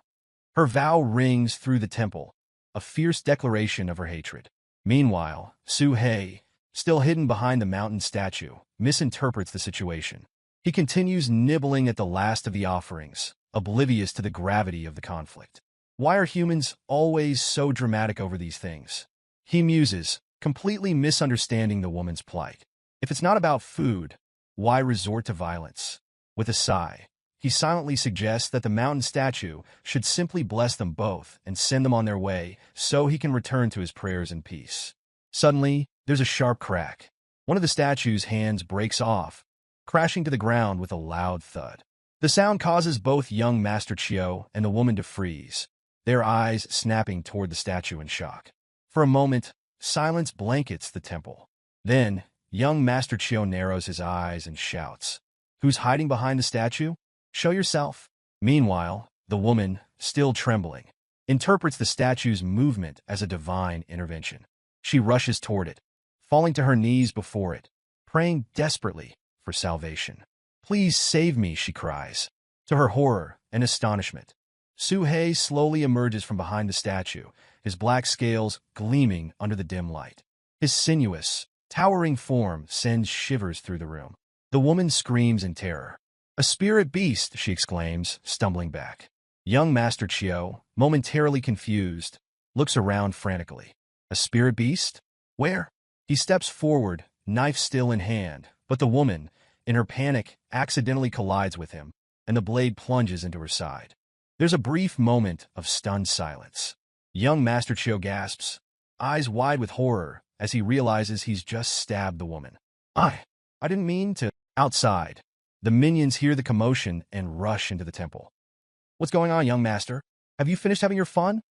Her vow rings through the temple, a fierce declaration of her hatred. Meanwhile, Suhei, still hidden behind the mountain statue, misinterprets the situation. He continues nibbling at the last of the offerings, oblivious to the gravity of the conflict. Why are humans always so dramatic over these things? He muses, completely misunderstanding the woman's plight. If it's not about food, why resort to violence? With a sigh, he silently suggests that the mountain statue should simply bless them both and send them on their way so he can return to his prayers in peace. Suddenly, there's a sharp crack. One of the statue's hands breaks off, crashing to the ground with a loud thud. The sound causes both young Master Chiu and the woman to freeze, their eyes snapping toward the statue in shock. For a moment, silence blankets the temple. Then, Young Master Chio narrows his eyes and shouts, "Who's hiding behind the statue? Show yourself." Meanwhile, the woman, still trembling, interprets the statue's movement as a divine intervention. She rushes toward it, falling to her knees before it, praying desperately for salvation. "Please save me," she cries. To her horror and astonishment, Suhei slowly emerges from behind the statue, his black scales gleaming under the dim light. His sinuous, towering form sends shivers through the room. The woman screams in terror. "A spirit beast!" she exclaims, stumbling back. Young Master Chio, momentarily confused, looks around frantically. A spirit beast? Where? He steps forward, knife still in hand, but the woman, in her panic, accidentally collides with him, and the blade plunges into her side. There's a brief moment of stunned silence. Young Master Chio gasps, eyes wide with horror, as he realizes he's just stabbed the woman. I didn't mean to." Outside, the minions hear the commotion and rush into the temple. "What's going on, young master? Have you finished having your fun?"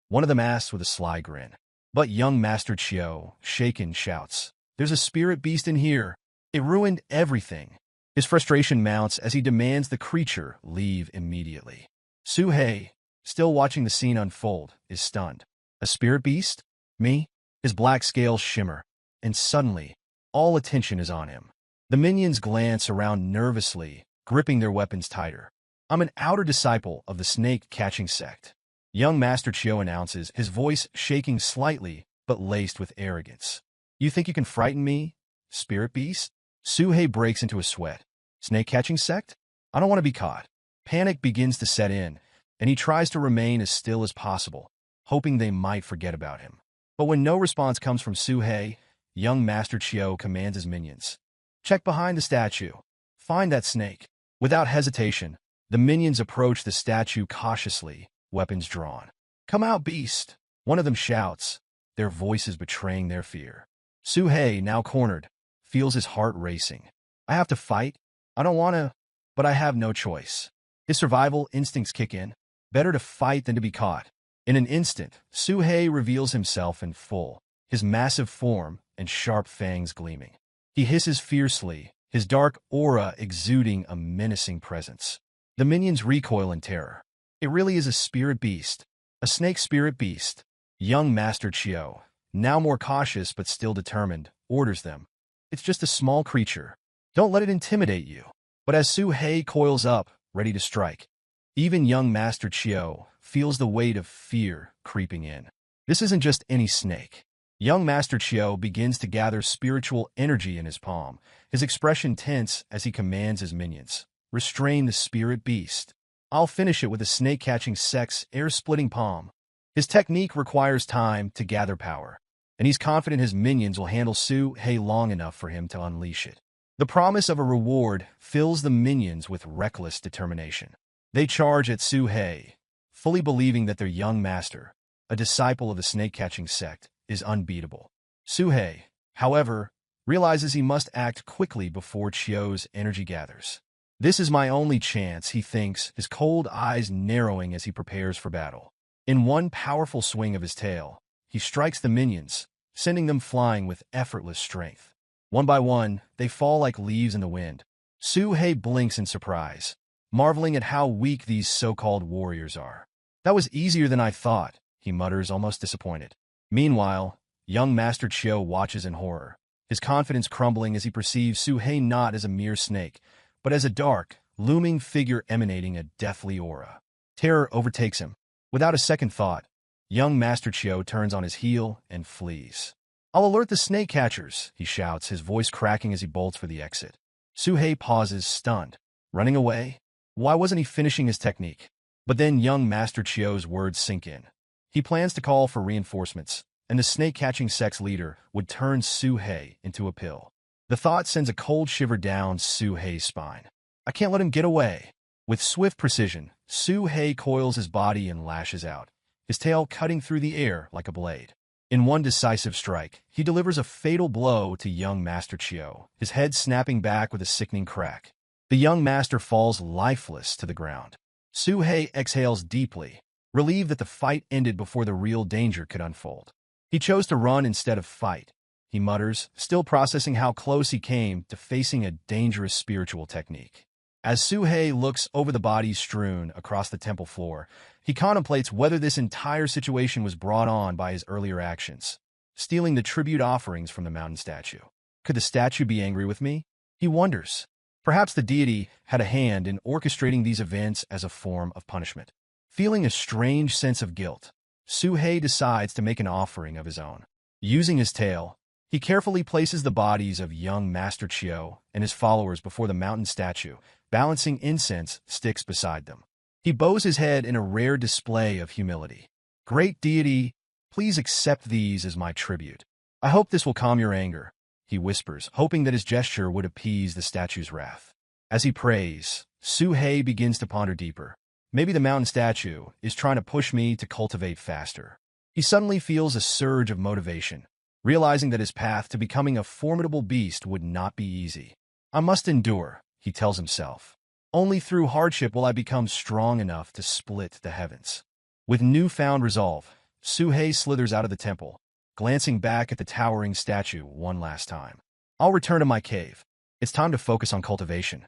One of them asks with a sly grin. But young Master Chio, shaken, shouts, "There's a spirit beast in here. It ruined everything." His frustration mounts as he demands the creature leave immediately. Suhei, still watching the scene unfold, is stunned. "A spirit beast? Me?" His black scales shimmer, and suddenly, all attention is on him. The minions glance around nervously, gripping their weapons tighter. "I'm an outer disciple of the snake-catching sect," young Master Chio announces, his voice shaking slightly but laced with arrogance. "You think you can frighten me, spirit beast?" Suhei breaks into a sweat. "Snake-catching sect? I don't want to be caught." Panic begins to set in, and he tries to remain as still as possible, hoping they might forget about him. But when no response comes from Suhei, young Master Chio commands his minions, "Check behind the statue. Find that snake." Without hesitation, the minions approach the statue cautiously, weapons drawn. "Come out, beast!" one of them shouts, their voices betraying their fear. Suhei, now cornered, feels his heart racing. "I have to fight. I don't want to, but I have no choice." His survival instincts kick in. Better to fight than to be caught. In an instant, Suhei reveals himself in full, his massive form and sharp fangs gleaming. He hisses fiercely, his dark aura exuding a menacing presence. The minions recoil in terror. It really is a spirit beast. A snake spirit beast. Young Master Chio, now more cautious but still determined, orders them, "It's just a small creature. Don't let it intimidate you." But as Suhei coils up, ready to strike, even young Master Chio feels the weight of fear creeping in. This isn't just any snake. Young Master Chio begins to gather spiritual energy in his palm, his expression tense as he commands his minions, "Restrain the spirit beast. I'll finish it with a snake-catching sect's air-splitting palm." His technique requires time to gather power, and he's confident his minions will handle Suhei long enough for him to unleash it. The promise of a reward fills the minions with reckless determination. They charge at Suhei, fully believing that their young master, a disciple of the snake-catching sect, is unbeatable. Suhei, however, realizes he must act quickly before Chio's energy gathers. "This is my only chance," he thinks, his cold eyes narrowing as he prepares for battle. In one powerful swing of his tail, he strikes the minions, sending them flying with effortless strength. One by one, they fall like leaves in the wind. Suhei blinks in surprise, marveling at how weak these so-called warriors are. "That was easier than I thought," he mutters, almost disappointed. Meanwhile, young Master Chio watches in horror, his confidence crumbling as he perceives Suhei not as a mere snake, but as a dark, looming figure emanating a deathly aura. Terror overtakes him. Without a second thought, young Master Chio turns on his heel and flees. "I'll alert the snake catchers," he shouts, his voice cracking as he bolts for the exit. Suhei pauses, stunned. Running away? Why wasn't he finishing his technique? But then young Master Chio's words sink in. He plans to call for reinforcements, and the snake-catching sect's leader would turn Suhei into a pill. The thought sends a cold shiver down Suhei's spine. I can't let him get away. With swift precision, Suhei coils his body and lashes out, his tail cutting through the air like a blade. In one decisive strike, he delivers a fatal blow to young Master Chio, his head snapping back with a sickening crack. The young master falls lifeless to the ground. Suhei exhales deeply, relieved that the fight ended before the real danger could unfold. He chose to run instead of fight, he mutters, still processing how close he came to facing a dangerous spiritual technique. As Suhei looks over the bodies strewn across the temple floor, he contemplates whether this entire situation was brought on by his earlier actions, stealing the tribute offerings from the mountain statue. Could the statue be angry with me? He wonders. Perhaps the deity had a hand in orchestrating these events as a form of punishment. Feeling a strange sense of guilt, Suhei decides to make an offering of his own. Using his tail, he carefully places the bodies of young Master Chiu and his followers before the mountain statue, balancing incense sticks beside them. He bows his head in a rare display of humility. Great deity, please accept these as my tribute. I hope this will calm your anger, he whispers, hoping that his gesture would appease the statue's wrath. As he prays, Suhei begins to ponder deeper. Maybe the mountain statue is trying to push me to cultivate faster. He suddenly feels a surge of motivation, realizing that his path to becoming a formidable beast would not be easy. I must endure, he tells himself. Only through hardship will I become strong enough to split the heavens. With newfound resolve, Suhei slithers out of the temple, glancing back at the towering statue one last time. I'll return to my cave. It's time to focus on cultivation.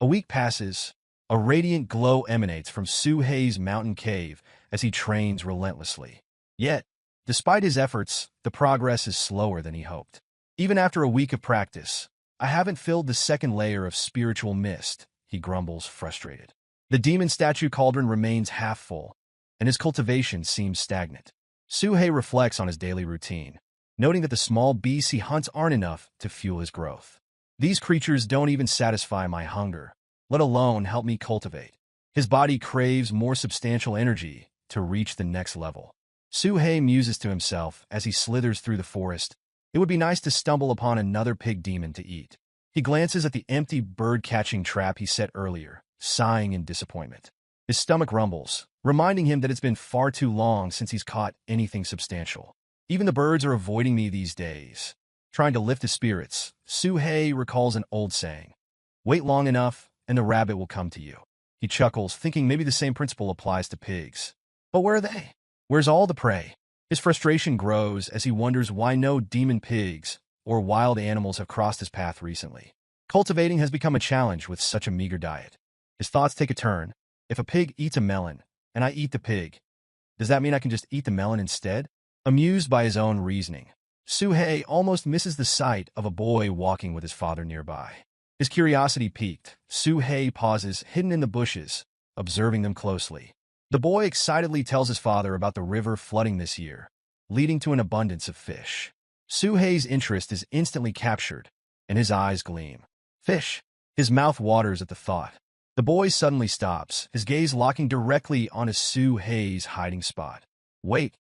A week passes. A radiant glow emanates from Suhei's mountain cave as he trains relentlessly. Yet, despite his efforts, the progress is slower than he hoped. Even after a week of practice, I haven't filled the second layer of spiritual mist, he grumbles, frustrated. The demon statue cauldron remains half full, and his cultivation seems stagnant. Suhei reflects on his daily routine, noting that the small beasts he hunts aren't enough to fuel his growth. These creatures don't even satisfy my hunger, let alone help me cultivate. His body craves more substantial energy to reach the next level. Suhei muses to himself as he slithers through the forest. It would be nice to stumble upon another pig demon to eat. He glances at the empty bird-catching trap he set earlier, sighing in disappointment. His stomach rumbles, reminding him that it's been far too long since he's caught anything substantial. Even the birds are avoiding me these days. Trying to lift his spirits, Suhei recalls an old saying. Wait long enough, and the rabbit will come to you. He chuckles, thinking maybe the same principle applies to pigs. But where are they? Where's all the prey? His frustration grows as he wonders why no demon pigs or wild animals have crossed his path recently. Cultivating has become a challenge with such a meager diet. His thoughts take a turn. If a pig eats a melon, and I eat the pig, does that mean I can just eat the melon instead? Amused by his own reasoning, Suhei almost misses the sight of a boy walking with his father nearby. His curiosity piqued, Suhei pauses, hidden in the bushes, observing them closely. The boy excitedly tells his father about the river flooding this year, leading to an abundance of fish. Suhei's interest is instantly captured, and his eyes gleam. Fish! His mouth waters at the thought. The boy suddenly stops, his gaze locking directly onto Suhei's hiding spot. Wait,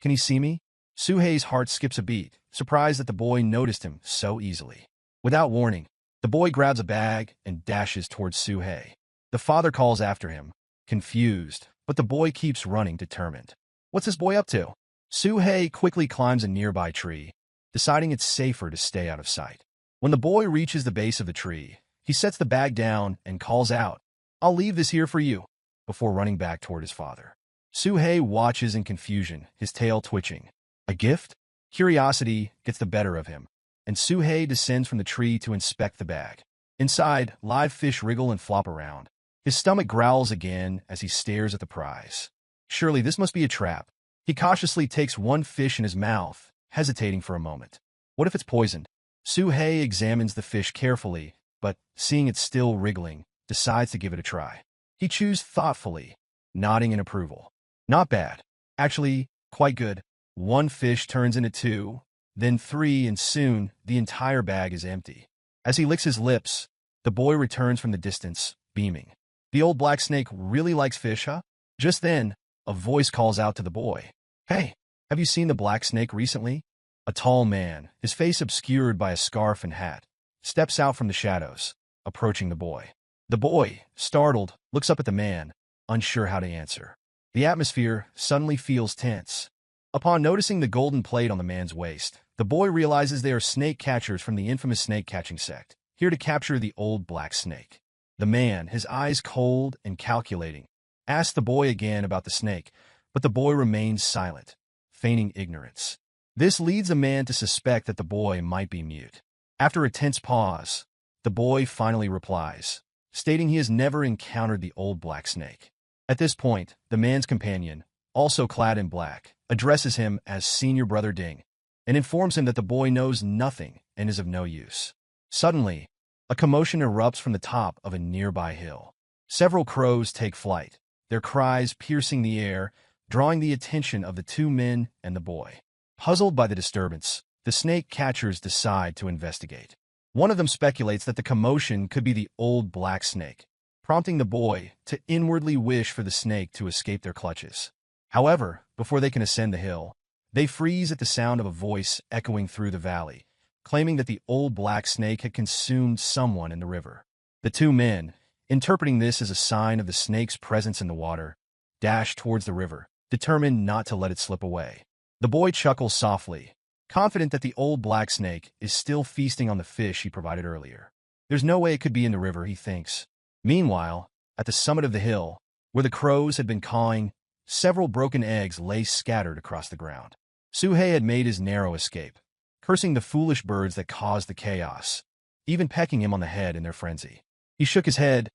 can he see me? Suhei's heart skips a beat, surprised that the boy noticed him so easily. Without warning, the boy grabs a bag and dashes towards Suhei. The father calls after him, confused, but the boy keeps running, determined. What's this boy up to? Suhei quickly climbs a nearby tree, deciding it's safer to stay out of sight. When the boy reaches the base of the tree, he sets the bag down and calls out, I'll leave this here for you, before running back toward his father. Suhei watches in confusion, his tail twitching. A gift? Curiosity gets the better of him, and Suhei descends from the tree to inspect the bag. Inside, live fish wriggle and flop around. His stomach growls again as he stares at the prize. Surely this must be a trap. He cautiously takes one fish in his mouth, hesitating for a moment. What if it's poisoned? Suhei examines the fish carefully, but, seeing it still wriggling, decides to give it a try. He chews thoughtfully, nodding in approval. Not bad. Actually, quite good. One fish turns into two, then three, and soon the entire bag is empty. As he licks his lips, the boy returns from the distance, beaming. The old black snake really likes fish, huh? Just then, a voice calls out to the boy. Hey, have you seen the black snake recently? A tall man, his face obscured by a scarf and hat, steps out from the shadows, approaching the boy. The boy, startled, looks up at the man, unsure how to answer. The atmosphere suddenly feels tense. Upon noticing the golden plate on the man's waist, the boy realizes they are snake catchers from the infamous snake-catching sect, here to capture the old black snake. The man, his eyes cold and calculating, asks the boy again about the snake, but the boy remains silent, feigning ignorance. This leads a man to suspect that the boy might be mute. After a tense pause, the boy finally replies, stating he has never encountered the old black snake. At this point, the man's companion, also clad in black, addresses him as Senior Brother Ding and informs him that the boy knows nothing and is of no use. Suddenly, a commotion erupts from the top of a nearby hill. Several crows take flight, their cries piercing the air, drawing the attention of the two men and the boy. Puzzled by the disturbance, the snake catchers decide to investigate. One of them speculates that the commotion could be the old black snake, prompting the boy to inwardly wish for the snake to escape their clutches. However, before they can ascend the hill, they freeze at the sound of a voice echoing through the valley, claiming that the old black snake had consumed someone in the river. The two men, interpreting this as a sign of the snake's presence in the water, dash towards the river, determined not to let it slip away. The boy chuckles softly, confident that the old black snake is still feasting on the fish he provided earlier. There's no way it could be in the river, he thinks. Meanwhile, at the summit of the hill, where the crows had been cawing, several broken eggs lay scattered across the ground. Suhei had made his narrow escape, cursing the foolish birds that caused the chaos, even pecking him on the head in their frenzy. He shook his head,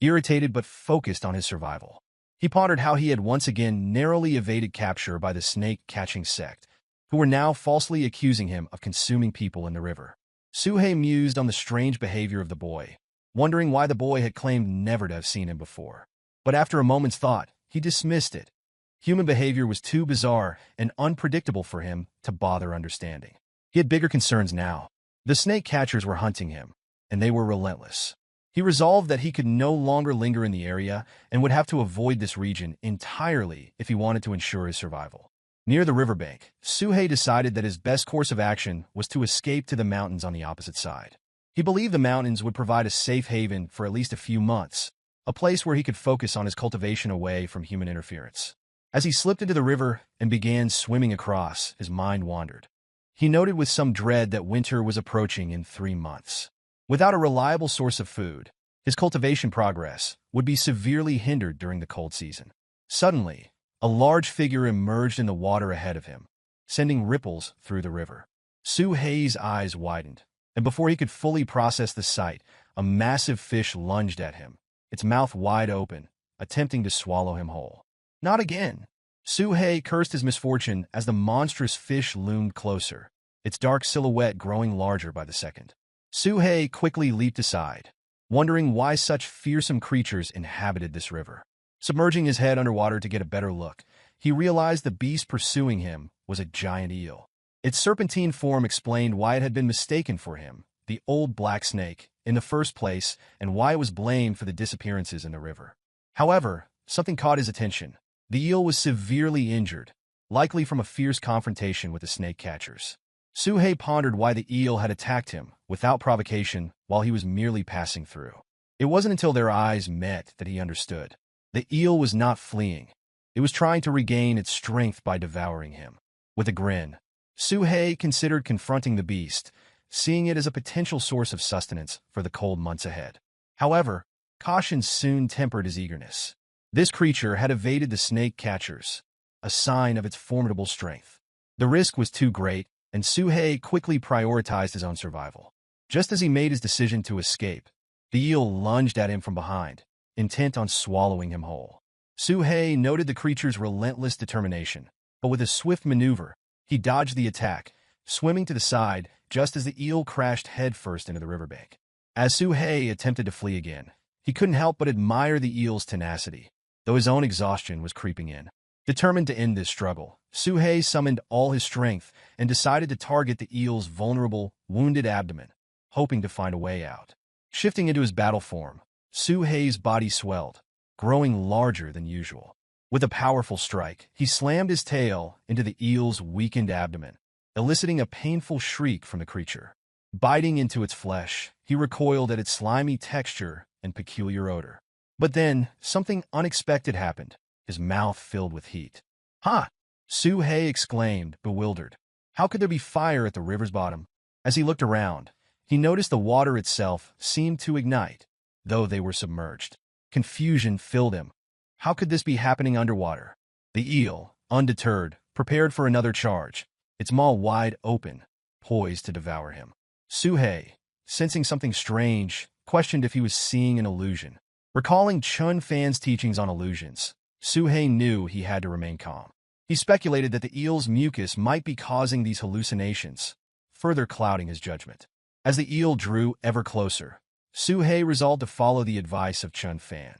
irritated but focused on his survival. He pondered how he had once again narrowly evaded capture by the snake-catching sect, who were now falsely accusing him of consuming people in the river. Suhei mused on the strange behavior of the boy, wondering why the boy had claimed never to have seen him before. But after a moment's thought, he dismissed it. Human behavior was too bizarre and unpredictable for him to bother understanding. He had bigger concerns now. The snake catchers were hunting him, and they were relentless. He resolved that he could no longer linger in the area and would have to avoid this region entirely if he wanted to ensure his survival. Near the riverbank, Suhei decided that his best course of action was to escape to the mountains on the opposite side. He believed the mountains would provide a safe haven for at least a few months, a place where he could focus on his cultivation away from human interference. As he slipped into the river and began swimming across, his mind wandered. He noted with some dread that winter was approaching in 3 months. Without a reliable source of food, his cultivation progress would be severely hindered during the cold season. Suddenly, a large figure emerged in the water ahead of him, sending ripples through the river. Suhei's eyes widened, and before he could fully process the sight, a massive fish lunged at him, its mouth wide open, attempting to swallow him whole. Not again! Suhei cursed his misfortune as the monstrous fish loomed closer, its dark silhouette growing larger by the second. Suhei quickly leaped aside, wondering why such fearsome creatures inhabited this river. Submerging his head underwater to get a better look, he realized the beast pursuing him was a giant eel. Its serpentine form explained why it had been mistaken for him, the old black snake, in the first place, and why it was blamed for the disappearances in the river. However, something caught his attention. The eel was severely injured, likely from a fierce confrontation with the snake catchers. Suhei pondered why the eel had attacked him without provocation while he was merely passing through. It wasn't until their eyes met that he understood. The eel was not fleeing. It was trying to regain its strength by devouring him. With a grin, Suhei considered confronting the beast, seeing it as a potential source of sustenance for the cold months ahead. However, caution soon tempered his eagerness. This creature had evaded the snake catchers, a sign of its formidable strength. The risk was too great, and Suhei quickly prioritized his own survival. Just as he made his decision to escape, the eel lunged at him from behind, intent on swallowing him whole. Suhei noted the creature's relentless determination, but with a swift maneuver, he dodged the attack, swimming to the side just as the eel crashed headfirst into the riverbank. As Suhei attempted to flee again, he couldn't help but admire the eel's tenacity, though his own exhaustion was creeping in. Determined to end this struggle, Suhei summoned all his strength and decided to target the eel's vulnerable, wounded abdomen, hoping to find a way out. Shifting into his battle form, Suhei's body swelled, growing larger than usual. With a powerful strike, he slammed his tail into the eel's weakened abdomen, eliciting a painful shriek from the creature. Biting into its flesh, he recoiled at its slimy texture and peculiar odor. But then, something unexpected happened. His mouth filled with heat. "Ha!" Suhei exclaimed, bewildered. How could there be fire at the river's bottom? As he looked around, he noticed the water itself seemed to ignite, though they were submerged. Confusion filled him. How could this be happening underwater? The eel, undeterred, prepared for another charge, its maw wide open, poised to devour him. Suhei, sensing something strange, questioned if he was seeing an illusion. Recalling Chun Fan's teachings on illusions, Suhei knew he had to remain calm. He speculated that the eel's mucus might be causing these hallucinations, further clouding his judgment. As the eel drew ever closer, Suhei resolved to follow the advice of Chun Fan.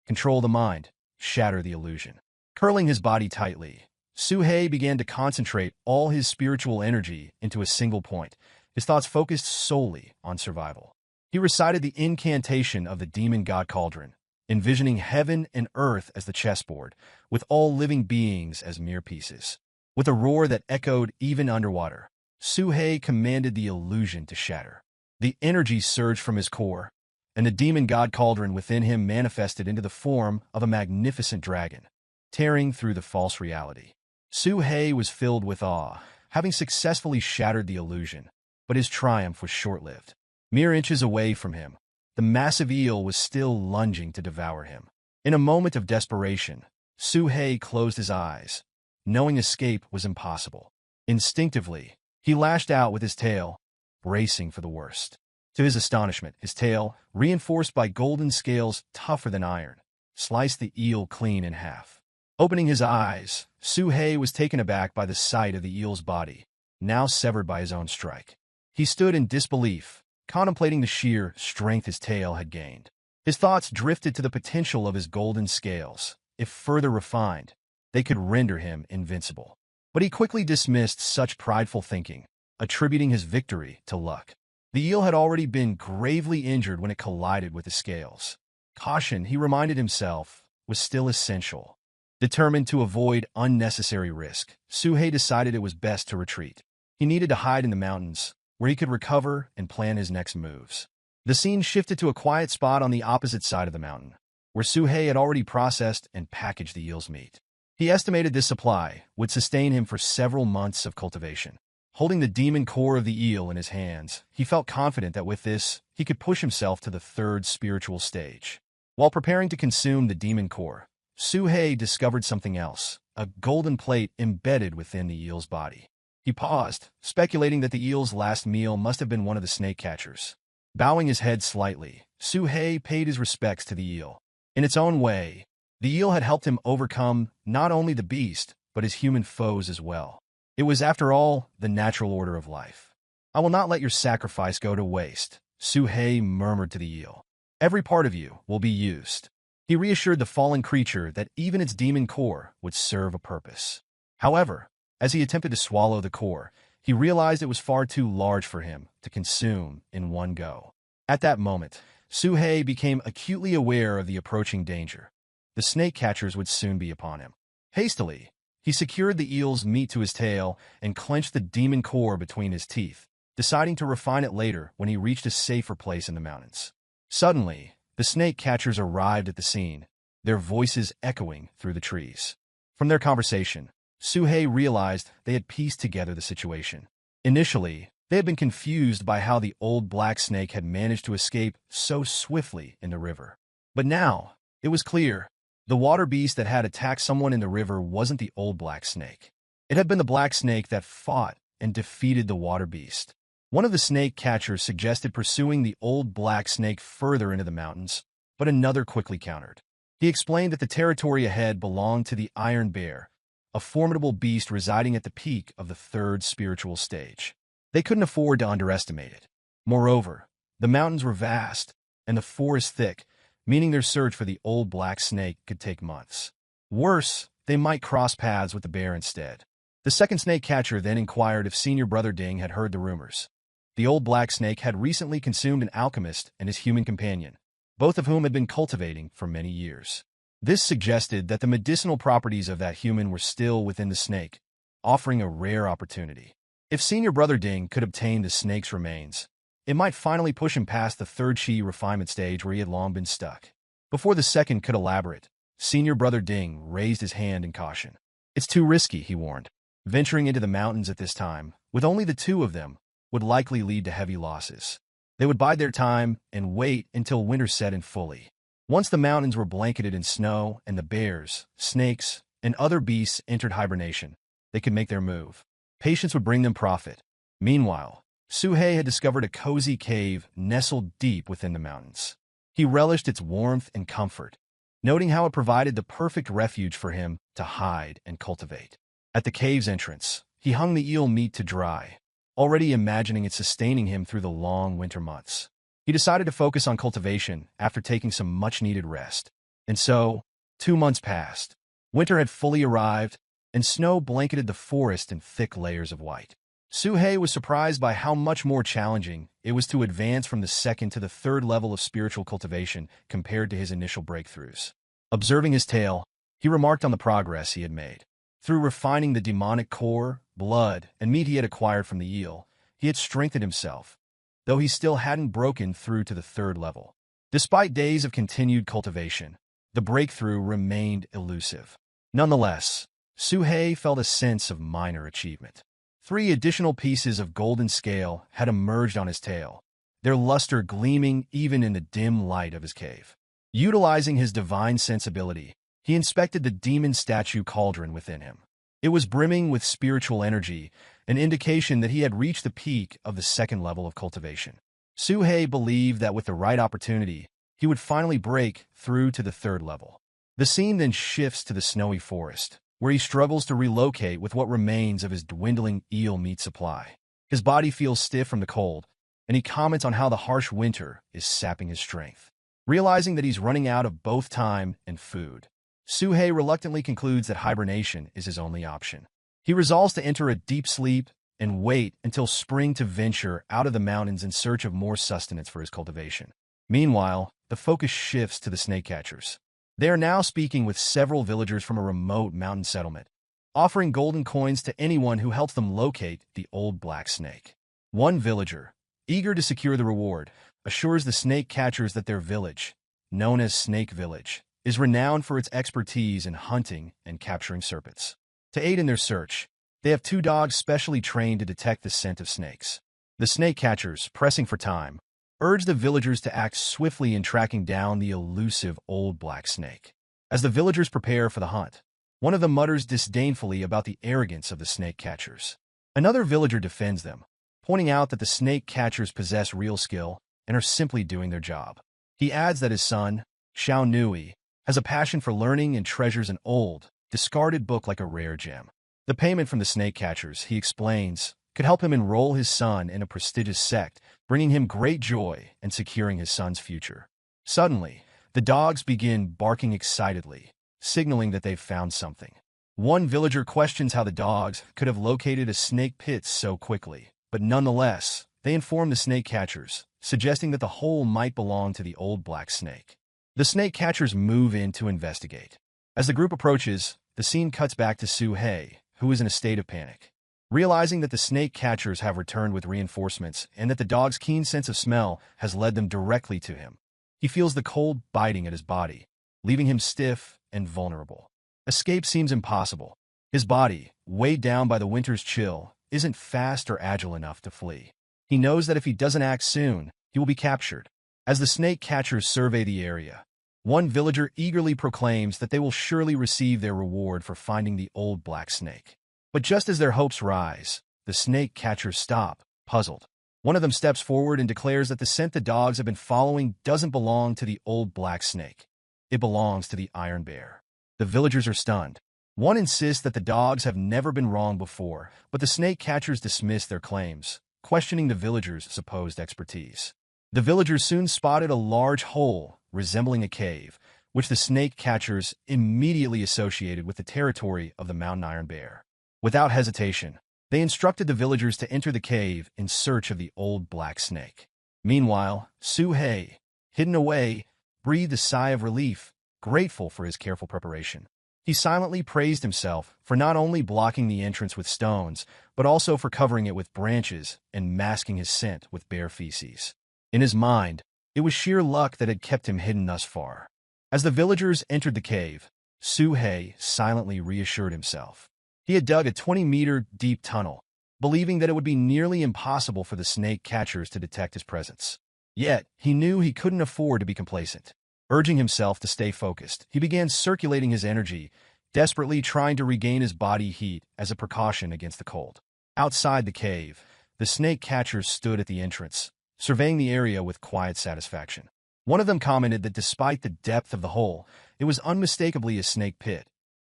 Control the mind, shatter the illusion. Curling his body tightly, Suhei began to concentrate all his spiritual energy into a single point, his thoughts focused solely on survival. He recited the incantation of the demon god cauldron, envisioning heaven and earth as the chessboard, with all living beings as mere pieces. With a roar that echoed even underwater, Suhei commanded the illusion to shatter. The energy surged from his core, and the demon god cauldron within him manifested into the form of a magnificent dragon, tearing through the false reality. Suhei was filled with awe, having successfully shattered the illusion, but his triumph was short-lived. Mere inches away from him, the massive eel was still lunging to devour him. In a moment of desperation, Suhei closed his eyes, knowing escape was impossible. Instinctively, he lashed out with his tail, bracing for the worst. To his astonishment, his tail, reinforced by golden scales tougher than iron, sliced the eel clean in half. Opening his eyes, Suhei was taken aback by the sight of the eel's body, now severed by his own strike. He stood in disbelief, contemplating the sheer strength his tail had gained. His thoughts drifted to the potential of his golden scales. If further refined, they could render him invincible. But he quickly dismissed such prideful thinking, attributing his victory to luck. The eel had already been gravely injured when it collided with the scales. Caution, he reminded himself, was still essential. Determined to avoid unnecessary risk, Suhei decided it was best to retreat. He needed to hide in the mountains, where he could recover and plan his next moves. The scene shifted to a quiet spot on the opposite side of the mountain, where Suhei had already processed and packaged the eel's meat. He estimated this supply would sustain him for several months of cultivation. Holding the demon core of the eel in his hands, he felt confident that with this, he could push himself to the third spiritual stage. While preparing to consume the demon core, Suhei discovered something else, a golden plate embedded within the eel's body. He paused, speculating that the eel's last meal must have been one of the snake catchers. Bowing his head slightly, Suhei paid his respects to the eel. In its own way, the eel had helped him overcome not only the beast, but his human foes as well. It was, after all, the natural order of life. "I will not let your sacrifice go to waste," Suhei murmured to the eel. "Every part of you will be used." He reassured the fallen creature that even its demon core would serve a purpose. However, as he attempted to swallow the core, he realized it was far too large for him to consume in one go. At that moment, Suhei became acutely aware of the approaching danger. The snake catchers would soon be upon him. Hastily, he secured the eel's meat to his tail and clenched the demon core between his teeth, deciding to refine it later when he reached a safer place in the mountains. Suddenly, the snake catchers arrived at the scene, their voices echoing through the trees. From their conversation, Suhei realized they had pieced together the situation. Initially, they had been confused by how the old black snake had managed to escape so swiftly in the river. But now, it was clear. The water beast that had attacked someone in the river wasn't the old black snake. It had been the black snake that fought and defeated the water beast. One of the snake catchers suggested pursuing the old black snake further into the mountains, but another quickly countered. He explained that the territory ahead belonged to the Iron Bear, a formidable beast residing at the peak of the third spiritual stage. They couldn't afford to underestimate it. Moreover, the mountains were vast, and the forest thick, meaning their search for the old black snake could take months. Worse, they might cross paths with the bear instead. The second snake catcher then inquired if Senior Brother Ding had heard the rumors. The old black snake had recently consumed an alchemist and his human companion, both of whom had been cultivating for many years. This suggested that the medicinal properties of that human were still within the snake, offering a rare opportunity. If Senior Brother Ding could obtain the snake's remains, it might finally push him past the third chi refinement stage where he had long been stuck. Before the second could elaborate, Senior Brother Ding raised his hand in caution. "It's too risky," he warned. "Venturing into the mountains at this time, with only the two of them, would likely lead to heavy losses. They would bide their time and wait until winter set in fully. Once the mountains were blanketed in snow and the bears, snakes, and other beasts entered hibernation, they could make their move." patience would bring them profit. Meanwhile, Suhei had discovered a cozy cave nestled deep within the mountains. He relished its warmth and comfort, noting how it provided the perfect refuge for him to hide and cultivate. At the cave's entrance, he hung the eel meat to dry, already imagining it sustaining him through the long winter months. He decided to focus on cultivation after taking some much-needed rest. And so, 2 months passed. Winter had fully arrived, and snow blanketed the forest in thick layers of white. Suhei was surprised by how much more challenging it was to advance from the second to the third level of spiritual cultivation compared to his initial breakthroughs. Observing his tail, he remarked on the progress he had made. Through refining the demonic core, blood, and meat he had acquired from the eel, he had strengthened himself, though he still hadn't broken through to the third level. Despite days of continued cultivation, the breakthrough remained elusive. Nonetheless, Suhei felt a sense of minor achievement. 3 additional pieces of golden scale had emerged on his tail, their luster gleaming even in the dim light of his cave. Utilizing his divine sensibility, he inspected the demon statue cauldron within him. It was brimming with spiritual energy, an indication that he had reached the peak of the second level of cultivation. Suhei believed that with the right opportunity, he would finally break through to the third level. The scene then shifts to the snowy forest, where he struggles to relocate with what remains of his dwindling eel meat supply. His body feels stiff from the cold, and he comments on how the harsh winter is sapping his strength. Realizing that he's running out of both time and food, Suhei reluctantly concludes that hibernation is his only option. He resolves to enter a deep sleep and wait until spring to venture out of the mountains in search of more sustenance for his cultivation. Meanwhile, the focus shifts to the snake catchers. They are now speaking with several villagers from a remote mountain settlement, offering golden coins to anyone who helps them locate the old black snake. One villager, eager to secure the reward, assures the snake catchers that their village, known as Snake Village, is renowned for its expertise in hunting and capturing serpents. To aid in their search, they have 2 dogs specially trained to detect the scent of snakes. The snake catchers, pressing for time, urge the villagers to act swiftly in tracking down the elusive old black snake. As the villagers prepare for the hunt, one of them mutters disdainfully about the arrogance of the snake catchers. Another villager defends them, pointing out that the snake catchers possess real skill and are simply doing their job. He adds that his son, Xiao Nui, has a passion for learning and treasures an old, discarded book like a rare gem. The payment from the snake catchers, he explains, could help him enroll his son in a prestigious sect, bringing him great joy and securing his son's future. Suddenly, the dogs begin barking excitedly, signaling that they've found something. One villager questions how the dogs could have located a snake pit so quickly, but nonetheless, they inform the snake catchers, suggesting that the hole might belong to the old black snake. The snake catchers move in to investigate. As the group approaches, the scene cuts back to Suhei, who is in a state of panic. Realizing that the snake catchers have returned with reinforcements and that the dog's keen sense of smell has led them directly to him, he feels the cold biting at his body, leaving him stiff and vulnerable. Escape seems impossible. His body, weighed down by the winter's chill, isn't fast or agile enough to flee. He knows that if he doesn't act soon, he will be captured. As the snake catchers survey the area, one villager eagerly proclaims that they will surely receive their reward for finding the old black snake. But just as their hopes rise, the snake catchers stop, puzzled. One of them steps forward and declares that the scent the dogs have been following doesn't belong to the old black snake. It belongs to the iron bear. The villagers are stunned. One insists that the dogs have never been wrong before, but the snake catchers dismiss their claims, questioning the villagers' supposed expertise. The villagers soon spotted a large hole resembling a cave, which the snake catchers immediately associated with the territory of the mountain iron bear. Without hesitation, they instructed the villagers to enter the cave in search of the old black snake. Meanwhile, Suhei, hidden away, breathed a sigh of relief, grateful for his careful preparation. He silently praised himself for not only blocking the entrance with stones, but also for covering it with branches and masking his scent with bear feces. In his mind, it was sheer luck that had kept him hidden thus far. As the villagers entered the cave, Suhei silently reassured himself. He had dug a 20-meter deep tunnel, believing that it would be nearly impossible for the snake catchers to detect his presence. Yet, he knew he couldn't afford to be complacent. Urging himself to stay focused, he began circulating his energy, desperately trying to regain his body heat as a precaution against the cold. Outside the cave, the snake catchers stood at the entrance, surveying the area with quiet satisfaction. One of them commented that despite the depth of the hole, it was unmistakably a snake pit,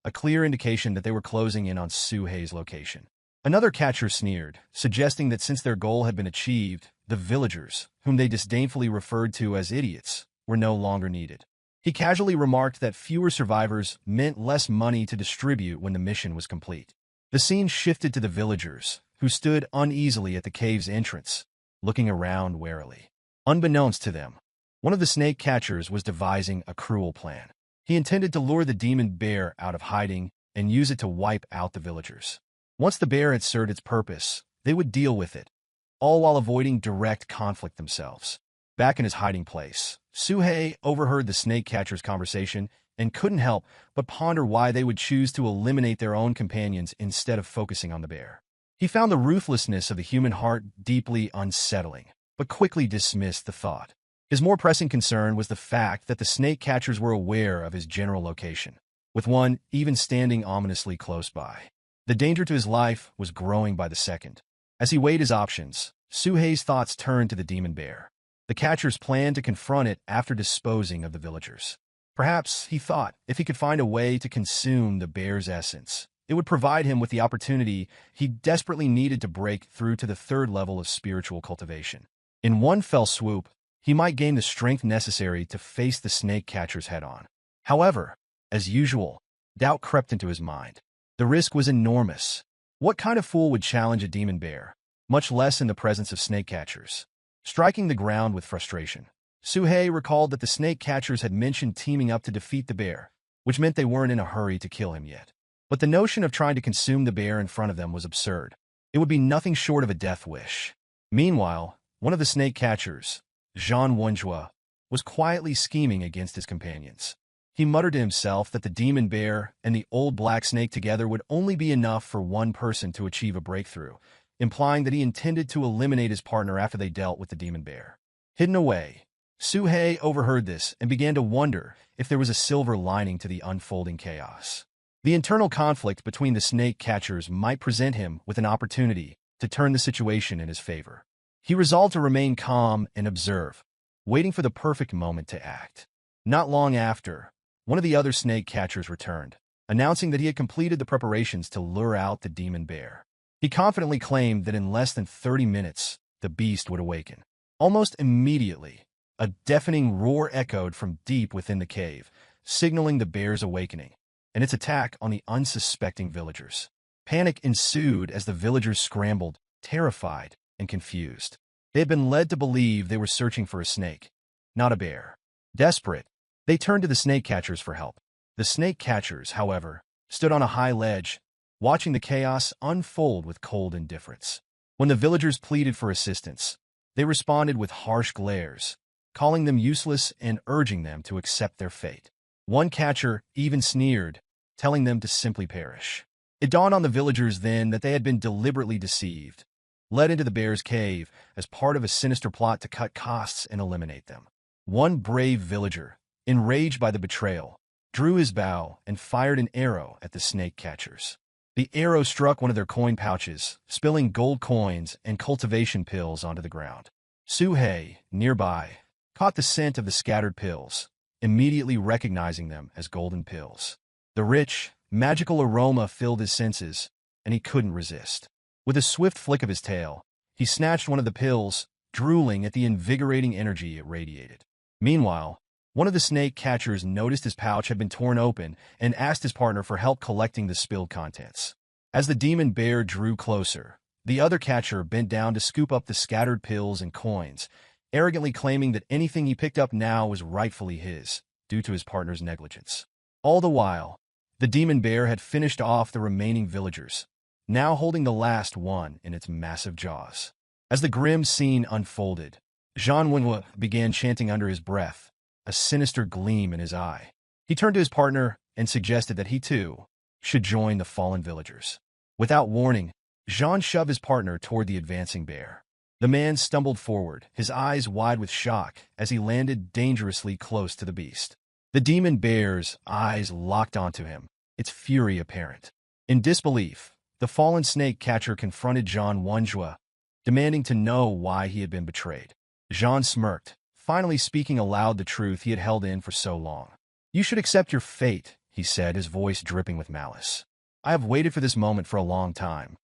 a clear indication that they were closing in on Suhei's location. Another catcher sneered, suggesting that since their goal had been achieved, the villagers, whom they disdainfully referred to as idiots, were no longer needed. He casually remarked that fewer survivors meant less money to distribute when the mission was complete. The scene shifted to the villagers, who stood uneasily at the cave's entrance, looking around warily. Unbeknownst to them, one of the snake catchers was devising a cruel plan. He intended to lure the demon bear out of hiding and use it to wipe out the villagers. Once the bear had served its purpose, they would deal with it, all while avoiding direct conflict themselves. Back in his hiding place, Suhei overheard the snake catcher's conversation and couldn't help but ponder why they would choose to eliminate their own companions instead of focusing on the bear. He found the ruthlessness of the human heart deeply unsettling, but quickly dismissed the thought. His more pressing concern was the fact that the snake catchers were aware of his general location, with one even standing ominously close by. The danger to his life was growing by the second. As he weighed his options, Suhei's thoughts turned to the demon bear. The catchers planned to confront it after disposing of the villagers. Perhaps, he thought, if he could find a way to consume the bear's essence, it would provide him with the opportunity he desperately needed to break through to the third level of spiritual cultivation. In one fell swoop, he might gain the strength necessary to face the snake catchers head-on. However, as usual, doubt crept into his mind. The risk was enormous. What kind of fool would challenge a demon bear, much less in the presence of snake catchers? Striking the ground with frustration, Suhei recalled that the snake catchers had mentioned teaming up to defeat the bear, which meant they weren't in a hurry to kill him yet. But the notion of trying to consume the bear in front of them was absurd. It would be nothing short of a death wish. Meanwhile, one of the snake catchers, manhwa, was quietly scheming against his companions. He muttered to himself that the demon bear and the old black snake together would only be enough for one person to achieve a breakthrough, implying that he intended to eliminate his partner after they dealt with the demon bear. Hidden away, Suhei overheard this and began to wonder if there was a silver lining to the unfolding chaos. The internal conflict between the snake catchers might present him with an opportunity to turn the situation in his favor. He resolved to remain calm and observe, waiting for the perfect moment to act. Not long after, one of the other snake catchers returned, announcing that he had completed the preparations to lure out the demon bear. He confidently claimed that in less than 30 minutes, the beast would awaken. Almost immediately, a deafening roar echoed from deep within the cave, signaling the bear's awakening and its attack on the unsuspecting villagers. Panic ensued as the villagers scrambled, terrified and confused. They had been led to believe they were searching for a snake, not a bear. Desperate, they turned to the snake catchers for help. The snake catchers, however, stood on a high ledge, watching the chaos unfold with cold indifference. When the villagers pleaded for assistance, they responded with harsh glares, calling them useless and urging them to accept their fate. One catcher even sneered, telling them to simply perish. It dawned on the villagers then that they had been deliberately deceived, led into the bear's cave as part of a sinister plot to cut costs and eliminate them. One brave villager, enraged by the betrayal, drew his bow and fired an arrow at the snake catchers. The arrow struck one of their coin pouches, spilling gold coins and cultivation pills onto the ground. Suhei, nearby, caught the scent of the scattered pills, immediately recognizing them as golden pills. The rich, magical aroma filled his senses, and he couldn't resist. With a swift flick of his tail, he snatched one of the pills, drooling at the invigorating energy it radiated. Meanwhile, one of the snake catchers noticed his pouch had been torn open and asked his partner for help collecting the spilled contents. As the demon bear drew closer, the other catcher bent down to scoop up the scattered pills and coins, arrogantly claiming that anything he picked up now was rightfully his, due to his partner's negligence. All the while, the demon bear had finished off the remaining villagers, now holding the last one in its massive jaws. As the grim scene unfolded, Manhua began chanting under his breath, a sinister gleam in his eye. He turned to his partner and suggested that he, too, should join the fallen villagers. Without warning, Jean shoved his partner toward the advancing bear. The man stumbled forward, his eyes wide with shock as he landed dangerously close to the beast. The demon bear's eyes locked onto him, its fury apparent. In disbelief, the fallen snake catcher confronted Jean Manhua, demanding to know why he had been betrayed. Jean smirked, finally speaking aloud the truth he had held in for so long. "You should accept your fate," he said, his voice dripping with malice. "I have waited for this moment for a long time."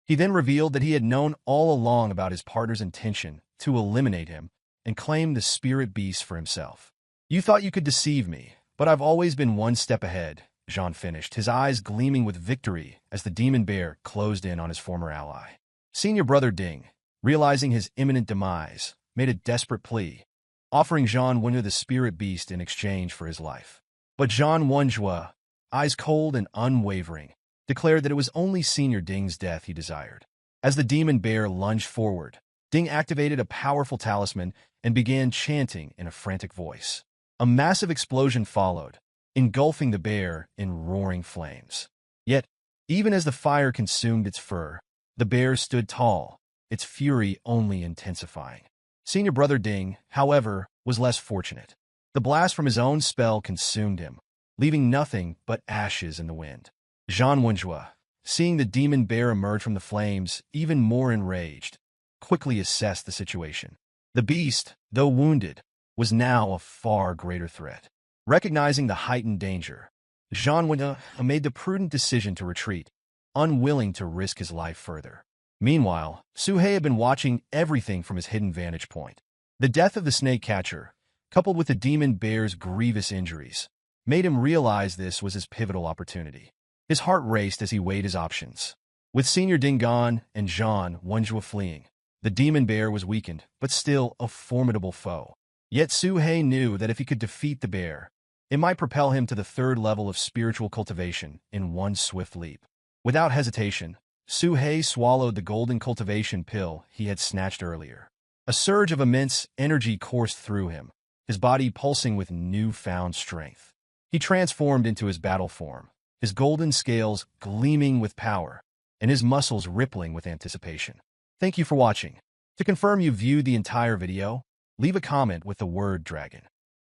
He then revealed that he had known all along about his partner's intention to eliminate him and claim the spirit beast for himself. "You thought you could deceive me, but I've always been one step ahead," Jean finished, his eyes gleaming with victory as the demon bear closed in on his former ally. Senior brother Ding, realizing his imminent demise, made a desperate plea, offering Jean Wenhua the spirit beast in exchange for his life. But Jean Wenhua, eyes cold and unwavering, declared that it was only Senior Ding's death he desired. As the demon bear lunged forward, Ding activated a powerful talisman and began chanting in a frantic voice. A massive explosion followed, engulfing the bear in roaring flames. Yet, even as the fire consumed its fur, the bear stood tall, its fury only intensifying. Senior brother Ding, however, was less fortunate. The blast from his own spell consumed him, leaving nothing but ashes in the wind. Jean Wenhua, seeing the demon bear emerge from the flames, even more enraged, quickly assessed the situation. The beast, though wounded, was now a far greater threat. Recognizing the heightened danger, Jean Wenhua made the prudent decision to retreat, unwilling to risk his life further. Meanwhile, Su He had been watching everything from his hidden vantage point. The death of the snake catcher, coupled with the demon bear's grievous injuries, made him realize this was his pivotal opportunity. His heart raced as he weighed his options. With Senior Ding gone and Jean Wenhua fleeing, the demon bear was weakened, but still a formidable foe. Yet Su He knew that if he could defeat the bear, it might propel him to the third level of spiritual cultivation in one swift leap. Without hesitation, Su He swallowed the golden cultivation pill he had snatched earlier. A surge of immense energy coursed through him, his body pulsing with newfound strength. He transformed into his battle form, his golden scales gleaming with power, and his muscles rippling with anticipation. Thank you for watching. To confirm you viewed the entire video, leave a comment with the word dragon.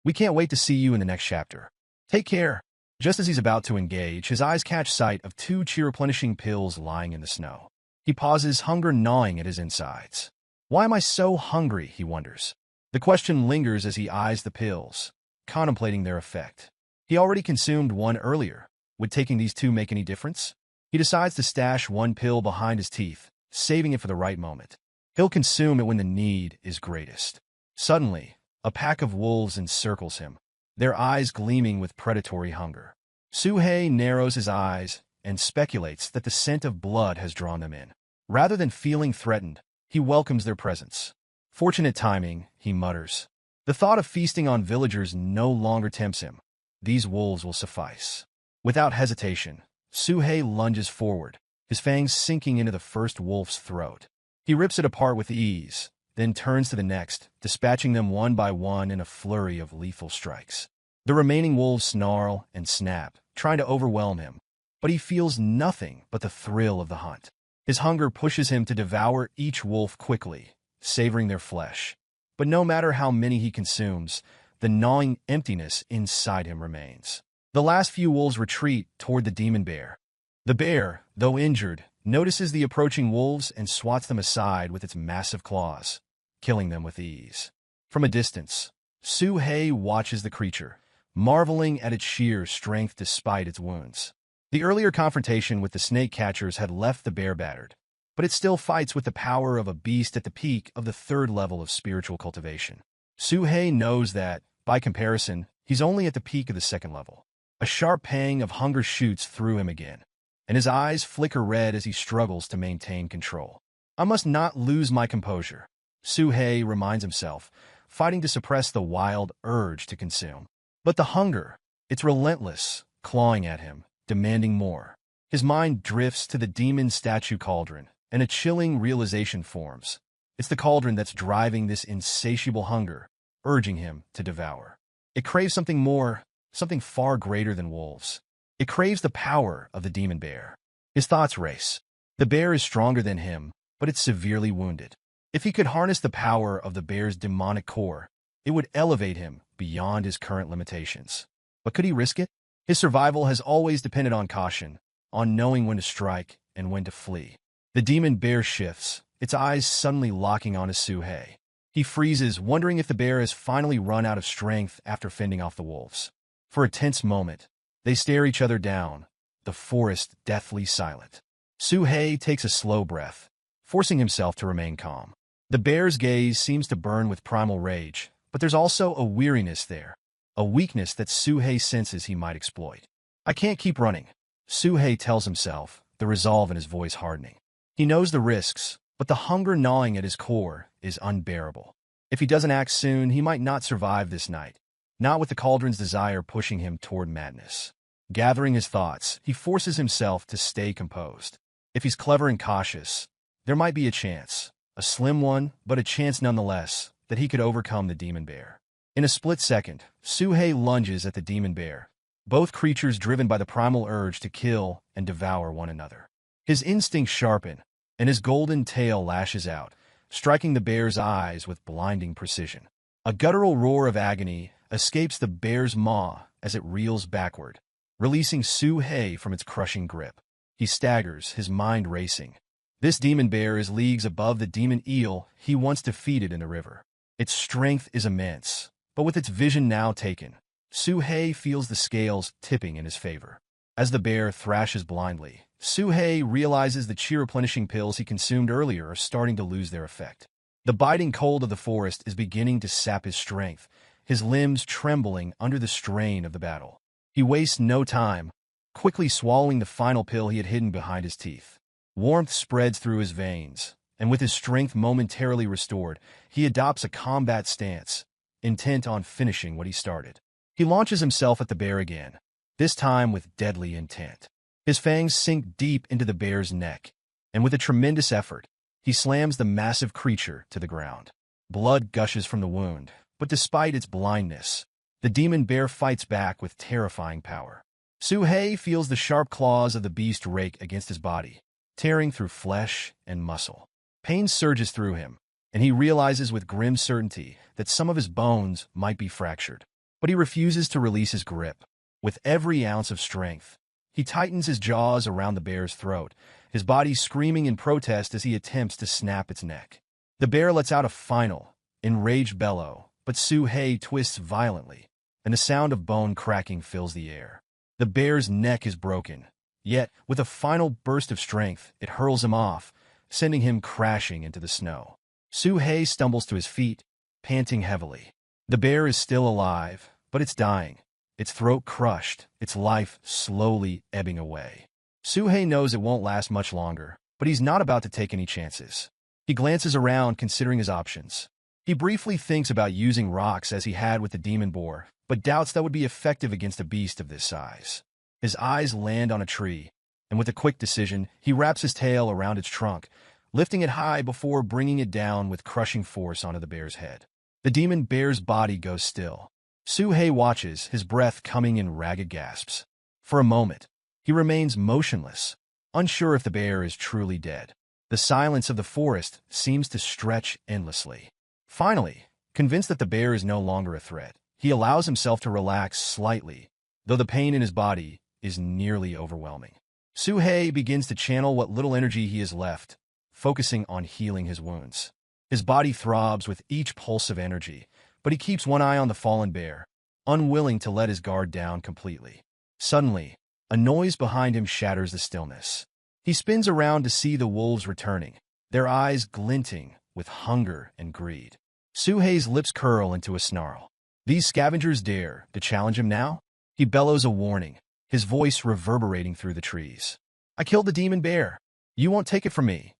We can't wait to see you in the next chapter. Take care. Just as he's about to engage, his eyes catch sight of two chi-replenishing pills lying in the snow. He pauses, hunger gnawing at his insides. Why am I so hungry, he wonders. The question lingers as he eyes the pills, contemplating their effect. He already consumed one earlier. Would taking these two make any difference? He decides to stash one pill behind his teeth, saving it for the right moment. He'll consume it when the need is greatest. Suddenly, a pack of wolves encircles him, their eyes gleaming with predatory hunger. Su He narrows his eyes and speculates that the scent of blood has drawn them in. Rather than feeling threatened, he welcomes their presence. Fortunate timing, he mutters. The thought of feasting on villagers no longer tempts him. These wolves will suffice. Without hesitation, Su He lunges forward, his fangs sinking into the first wolf's throat. He rips it apart with ease, then turns to the next, dispatching them one by one in a flurry of lethal strikes. The remaining wolves snarl and snap, trying to overwhelm him, but he feels nothing but the thrill of the hunt. His hunger pushes him to devour each wolf quickly, savoring their flesh. But no matter how many he consumes, the gnawing emptiness inside him remains. The last few wolves retreat toward the demon bear. The bear, though injured, notices the approaching wolves and swats them aside with its massive claws, killing them with ease. From a distance, Su He watches the creature, marveling at its sheer strength despite its wounds. The earlier confrontation with the snake catchers had left the bear battered, but it still fights with the power of a beast at the peak of the third level of spiritual cultivation. Su He knows that, by comparison, he's only at the peak of the second level. A sharp pang of hunger shoots through him again, and his eyes flicker red as he struggles to maintain control. I must not lose my composure, Su He reminds himself, fighting to suppress the wild urge to consume. But the hunger, it's relentless, clawing at him, demanding more. His mind drifts to the demon statue cauldron, and a chilling realization forms. It's the cauldron that's driving this insatiable hunger, urging him to devour. It craves something more, something far greater than wolves. It craves the power of the demon bear. His thoughts race. The bear is stronger than him, but it's severely wounded. If he could harness the power of the bear's demonic core, it would elevate him beyond his current limitations. But could he risk it? His survival has always depended on caution, on knowing when to strike and when to flee. The demon bear shifts, its eyes suddenly locking onto Suhei. He freezes, wondering if the bear has finally run out of strength after fending off the wolves. For a tense moment, they stare each other down, the forest deathly silent. Suhei takes a slow breath, forcing himself to remain calm. The bear's gaze seems to burn with primal rage, but there's also a weariness there, a weakness that Suhei senses he might exploit. I can't keep running, Suhei tells himself, the resolve in his voice hardening. He knows the risks, but the hunger gnawing at his core is unbearable. If he doesn't act soon, he might not survive this night, not with the cauldron's desire pushing him toward madness. Gathering his thoughts, he forces himself to stay composed. If he's clever and cautious, there might be a chance, a slim one, but a chance nonetheless, that he could overcome the demon bear. In a split second, Suhei lunges at the demon bear, both creatures driven by the primal urge to kill and devour one another. His instincts sharpen, and his golden tail lashes out, striking the bear's eyes with blinding precision. A guttural roar of agony escapes the bear's maw as it reels backward, releasing Suhei from its crushing grip. He staggers, his mind racing. This demon bear is leagues above the demon eel he once defeated in the river. Its strength is immense, but with its vision now taken, Suhei feels the scales tipping in his favor. As the bear thrashes blindly, Suhei realizes the chi-replenishing pills he consumed earlier are starting to lose their effect. The biting cold of the forest is beginning to sap his strength, his limbs trembling under the strain of the battle. He wastes no time, quickly swallowing the final pill he had hidden behind his teeth. Warmth spreads through his veins, and with his strength momentarily restored, he adopts a combat stance, intent on finishing what he started. He launches himself at the bear again, this time with deadly intent. His fangs sink deep into the bear's neck, and with a tremendous effort, he slams the massive creature to the ground. Blood gushes from the wound, but despite its blindness, the demon bear fights back with terrifying power. Suhei feels the sharp claws of the beast rake against his body, tearing through flesh and muscle. Pain surges through him, and he realizes with grim certainty that some of his bones might be fractured. But he refuses to release his grip. With every ounce of strength, he tightens his jaws around the bear's throat, his body screaming in protest as he attempts to snap its neck. The bear lets out a final, enraged bellow, but Suhei twists violently, and the sound of bone cracking fills the air. The bear's neck is broken, yet, with a final burst of strength, it hurls him off, sending him crashing into the snow. Suhei stumbles to his feet, panting heavily. The bear is still alive, but it's dying, its throat crushed, its life slowly ebbing away. Suhei knows it won't last much longer, but he's not about to take any chances. He glances around, considering his options. He briefly thinks about using rocks as he had with the demon boar, but doubts that would be effective against a beast of this size. His eyes land on a tree, and with a quick decision, he wraps his tail around its trunk, lifting it high before bringing it down with crushing force onto the bear's head. The demon bear's body goes still. Suhei watches, his breath coming in ragged gasps. For a moment, he remains motionless, unsure if the bear is truly dead. The silence of the forest seems to stretch endlessly. Finally, convinced that the bear is no longer a threat, he allows himself to relax slightly, though the pain in his body is nearly overwhelming. Suhei begins to channel what little energy he has left, focusing on healing his wounds. His body throbs with each pulse of energy, but he keeps one eye on the fallen bear, unwilling to let his guard down completely. Suddenly, a noise behind him shatters the stillness. He spins around to see the wolves returning, their eyes glinting with hunger and greed. Suhei's lips curl into a snarl. These scavengers dare to challenge him now? He bellows a warning, his voice reverberating through the trees. I killed the demon bear. You won't take it from me.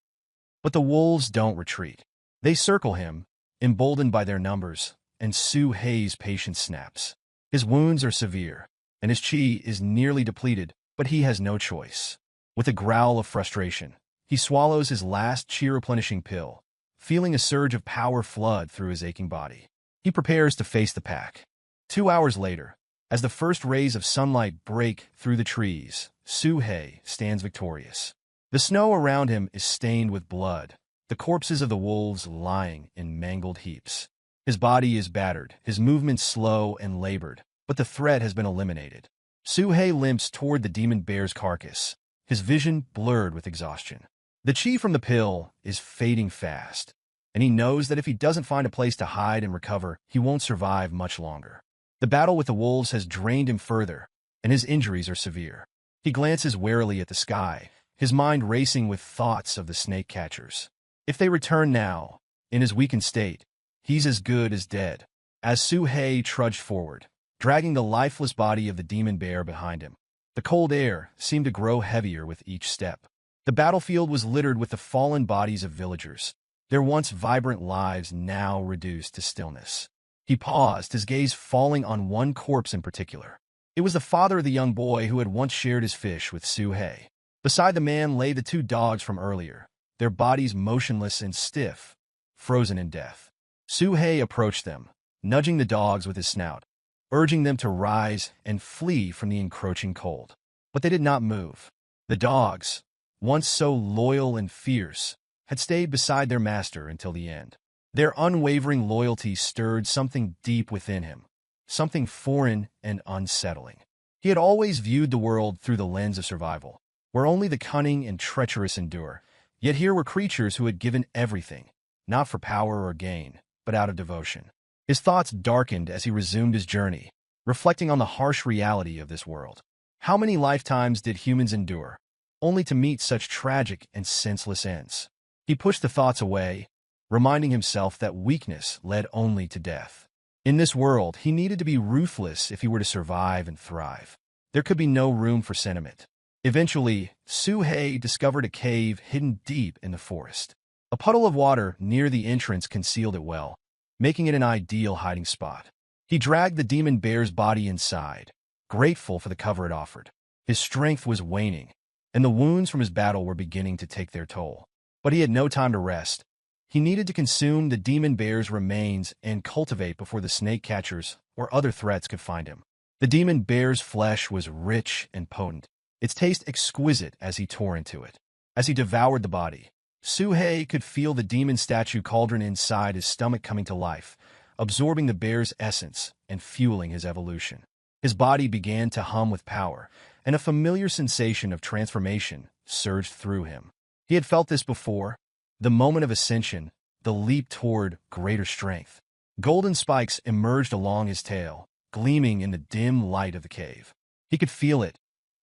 But the wolves don't retreat. They circle him, emboldened by their numbers, and Suhei's patience snaps. His wounds are severe, and his chi is nearly depleted, but he has no choice. With a growl of frustration, he swallows his last chi-replenishing pill, feeling a surge of power flood through his aching body. He prepares to face the pack. 2 hours later, as the first rays of sunlight break through the trees, Suhei stands victorious. The snow around him is stained with blood, the corpses of the wolves lying in mangled heaps. His body is battered, his movements slow and labored, but the threat has been eliminated. Suhei limps toward the demon bear's carcass, his vision blurred with exhaustion. The chi from the pill is fading fast, and he knows that if he doesn't find a place to hide and recover, he won't survive much longer. The battle with the wolves has drained him further, and his injuries are severe. He glances warily at the sky, his mind racing with thoughts of the snake catchers. If they return now, in his weakened state, he's as good as dead. As Su-hei trudged forward, dragging the lifeless body of the demon bear behind him, the cold air seemed to grow heavier with each step. The battlefield was littered with the fallen bodies of villagers, their once vibrant lives now reduced to stillness. He paused, his gaze falling on one corpse in particular. It was the father of the young boy who had once shared his fish with Su-hei. Beside the man lay the two dogs from earlier, their bodies motionless and stiff, frozen in death. Su-hei approached them, nudging the dogs with his snout, urging them to rise and flee from the encroaching cold. But they did not move. The dogs, once so loyal and fierce, had stayed beside their master until the end. Their unwavering loyalty stirred something deep within him, something foreign and unsettling. He had always viewed the world through the lens of survival, where only the cunning and treacherous endure. Yet here were creatures who had given everything, not for power or gain, but out of devotion. His thoughts darkened as he resumed his journey, reflecting on the harsh reality of this world. How many lifetimes did humans endure, only to meet such tragic and senseless ends? He pushed the thoughts away, reminding himself that weakness led only to death. In this world, he needed to be ruthless if he were to survive and thrive. There could be no room for sentiment. Eventually, Su-hei discovered a cave hidden deep in the forest. A puddle of water near the entrance concealed it well, making it an ideal hiding spot. He dragged the demon bear's body inside, grateful for the cover it offered. His strength was waning, and the wounds from his battle were beginning to take their toll. But he had no time to rest. He needed to consume the demon bear's remains and cultivate before the snake catchers or other threats could find him. The demon bear's flesh was rich and potent, its taste exquisite as he tore into it. As he devoured the body, Su-hei could feel the demon statue cauldron inside his stomach coming to life, absorbing the bear's essence and fueling his evolution. His body began to hum with power, and a familiar sensation of transformation surged through him. He had felt this before, the moment of ascension, the leap toward greater strength. Golden spikes emerged along his tail, gleaming in the dim light of the cave. He could feel it.